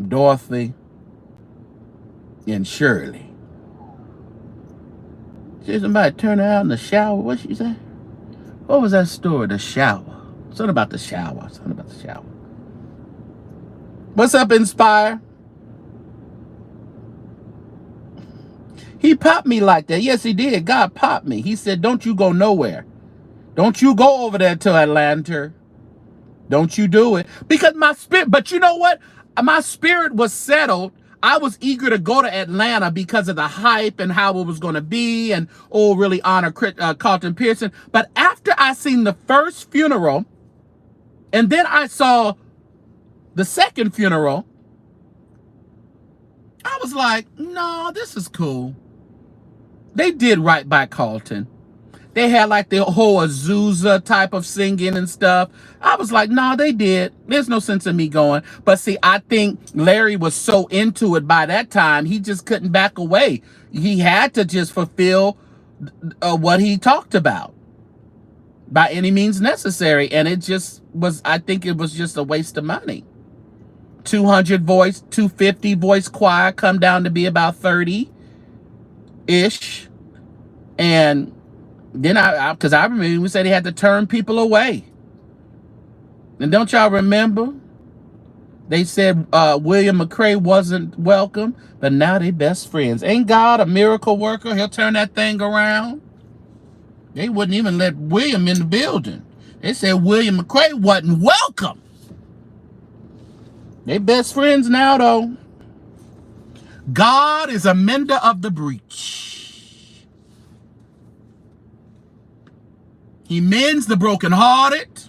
Dorothy and Shirley. Did somebody turn her out in the shower? What she say? What was that story? The shower. Something about the shower. What's up, Inspire? He popped me like that. Yes, he did. God popped me. He said, don't you go nowhere. Don't you go over there to Atlanta. Don't you do it. Because my spirit, but you know what? My spirit was settled. I was eager to go to Atlanta because of the hype and how it was going to be and, really honor Carlton Pearson. But after I seen the first funeral, and then I saw the second funeral, I was like, no, this is cool. They did right by Carlton. They had like the whole Azusa type of singing and stuff. I was like, no, they did. There's no sense in me going. But see, I think Larry was so into it by that time, he just couldn't back away. He had to just fulfill what he talked about by any means necessary. And it just was, I think it was just a waste of money. 200 voice, 250 voice choir come down to be about 30-ish. And then because I remember we said he had to turn people away. And don't y'all remember? They said William McCrae wasn't welcome, but now they best friends. Ain't God a miracle worker? He'll turn that thing around. They wouldn't even let William in the building. They said William McCrae wasn't welcome. They best friends now, though. God is a mender of the breach. He mends the brokenhearted.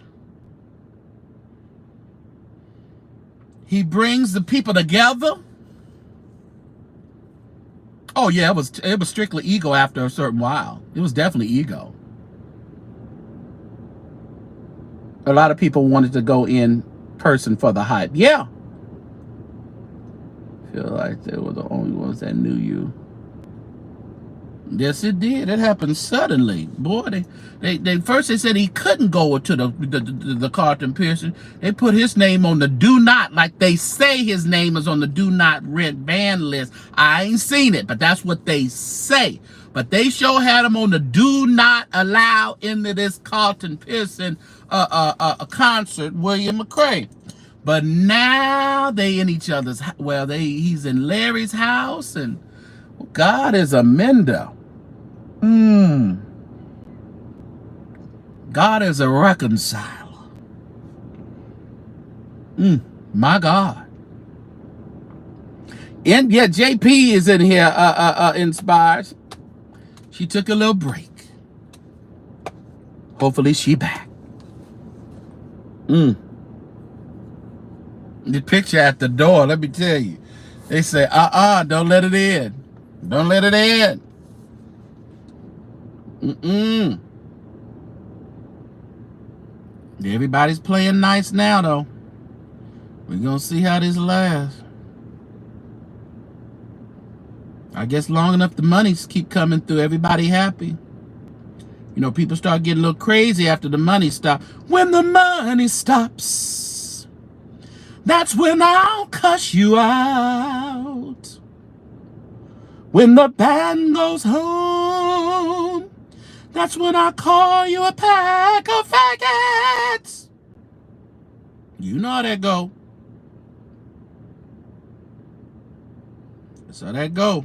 He brings the people together. Oh yeah, it was strictly ego after a certain while. It was definitely ego. A lot of people wanted to go in person for the hype. Yeah. I feel like they were the only ones that knew you. Yes, it did. It happened suddenly. Boy, they first they said he couldn't go to the Carlton Pearson. They put his name on the do not, like they say his name is on the do not rent ban list. I ain't seen it, but that's what they say. But they sure had him on the do not allow into this Carlton Pearson concert, William McCrae. But now they in each other's, he's in Larry's house, and God is a mender. God God is a reconciler. My God. And yeah, JP is in here, inspires. She took a little break. Hopefully she back. The picture at the door, let me tell you. They say, don't let it in. Don't let it in. Everybody's playing nice now, though. We're going to see how this lasts. I guess long enough the monies keep coming through, everybody happy. You know, people start getting a little crazy after the money stops. When the money stops, that's when I'll cuss you out. When the band goes home, that's when I call you a pack of faggots. You know how that go. That's how that go.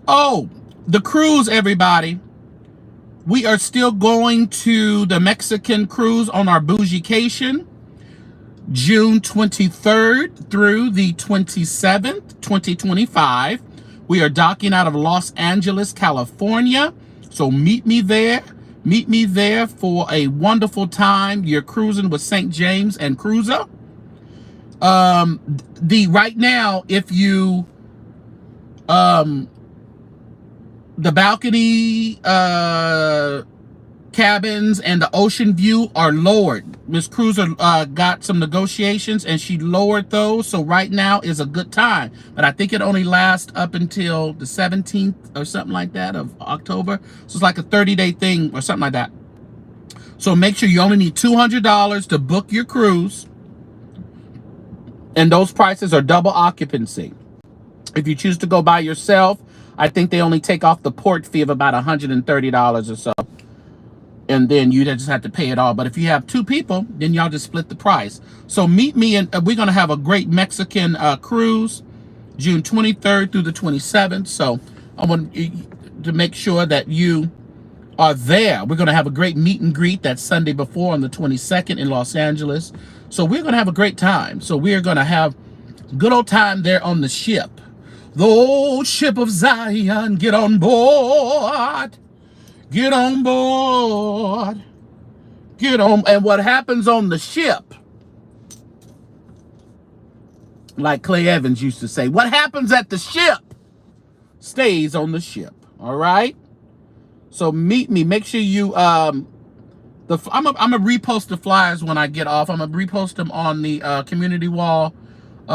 Oh, the cruise, everybody. We are still going to the Mexican cruise on our bougiecation, June 23rd through the 27th, 2025. We are docking out of Los Angeles, California. So meet me there. Meet me there for a wonderful time. You're cruising with St. James and Cruiser. Right now, if you the balcony cabins and the ocean view are lowered. Miss Cruiser got some negotiations and she lowered those. So right now is a good time. But I think it only lasts up until the 17th or something like that of October. So it's like a 30-day thing or something like that. So make sure you only need $200 to book your cruise. And those prices are double occupancy. If you choose to go by yourself, I think they only take off the port fee of about $130 or so. And then you just have to pay it all. But if you have two people, then y'all just split the price. So meet me, and we're going to have a great Mexican cruise, June 23rd through the 27th. So I want to make sure that you are there. We're going to have a great meet and greet that Sunday before on the 22nd in Los Angeles. So we're going to have a great time. So we're going to have good old time there on the ship. The old ship of Zion, get on board. Get on board. Get on. And what happens on the ship, like Clay Evans used to say, what happens at the ship stays on the ship. All right? So meet me. Make sure you, I'm going to repost the flyers when I get off. I'm going to repost them on the community wall.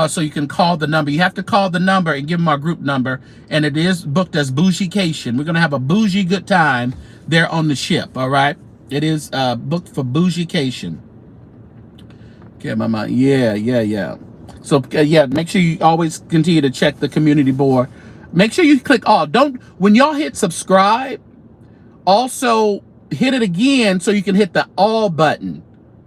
So you can call the number. You have to call the number and give them our group number. And it is booked as bougiecation. We're going to have a bougie good time there on the ship. All right. It is booked for bougiecation. Okay, my mind. Yeah. So yeah, make sure you always continue to check the community board. Make sure you click all. When y'all hit subscribe, also hit it again so you can hit the all button.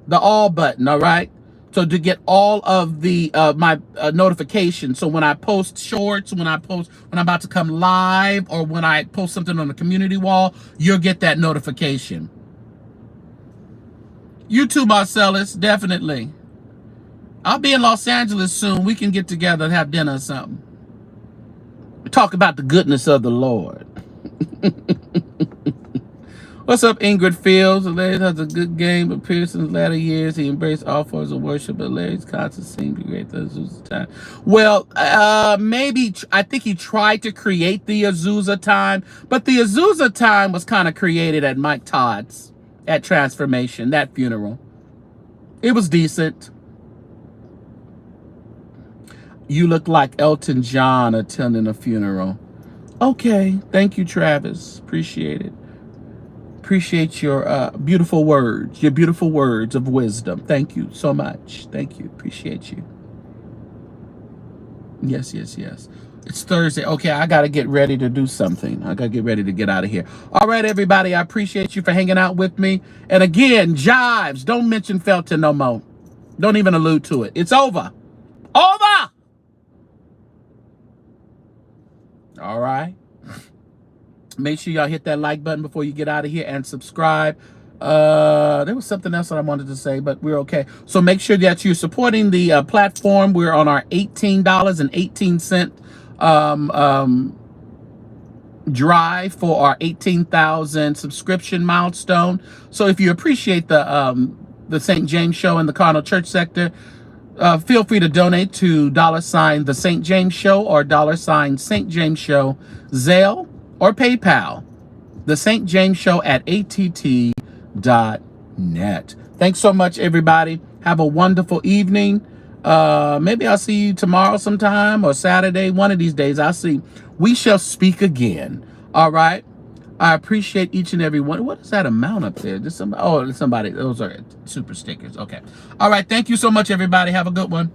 The all button. All right. So to get all of the my notifications. So when I post shorts, when I'm about to come live, or when I post something on the community wall, you'll get that notification. You too, Marcellus, definitely. I'll be in Los Angeles soon. We can get together and have dinner or something. Talk about the goodness of the Lord. What's up, Ingrid Fields? Larry has a good game, but Pearson's latter years, he embraced all forms of worship, but Larry's concert seemed to be great the Azusa time. Well, maybe, I think he tried to create the Azusa time, but the Azusa time was kind of created at Mike Todd's, at Transformation, that funeral. It was decent. You look like Elton John attending a funeral. Okay, thank you, Travis. Appreciate it. Appreciate your beautiful words of wisdom. Thank you so much. Thank you. Appreciate you. Yes. It's Thursday. Okay, I got to get ready to do something. I got to get ready to get out of here. All right, everybody. I appreciate you for hanging out with me. And again, jives. Don't mention Felton no more. Don't even allude to it. It's over. Over! All right. Make sure y'all hit that like button before you get out of here and subscribe. There was something else that I wanted to say, but we're okay. So make sure that you're supporting the platform. We're on our $18.18 drive for our 18,000 subscription milestone. So if you appreciate the St. James Show in the Cardinal Church sector, feel free to donate to $the St. James Show or $St. James Show, Zelle or PayPal. The St. James Show at att.net. Thanks so much, everybody. Have a wonderful evening. Maybe I'll see you tomorrow sometime or Saturday. One of these days, I'll see. We shall speak again. All right. I appreciate each and every one. What is that amount up there? Just somebody. Oh, somebody. Those are super stickers. Okay. All right. Thank you so much, everybody. Have a good one.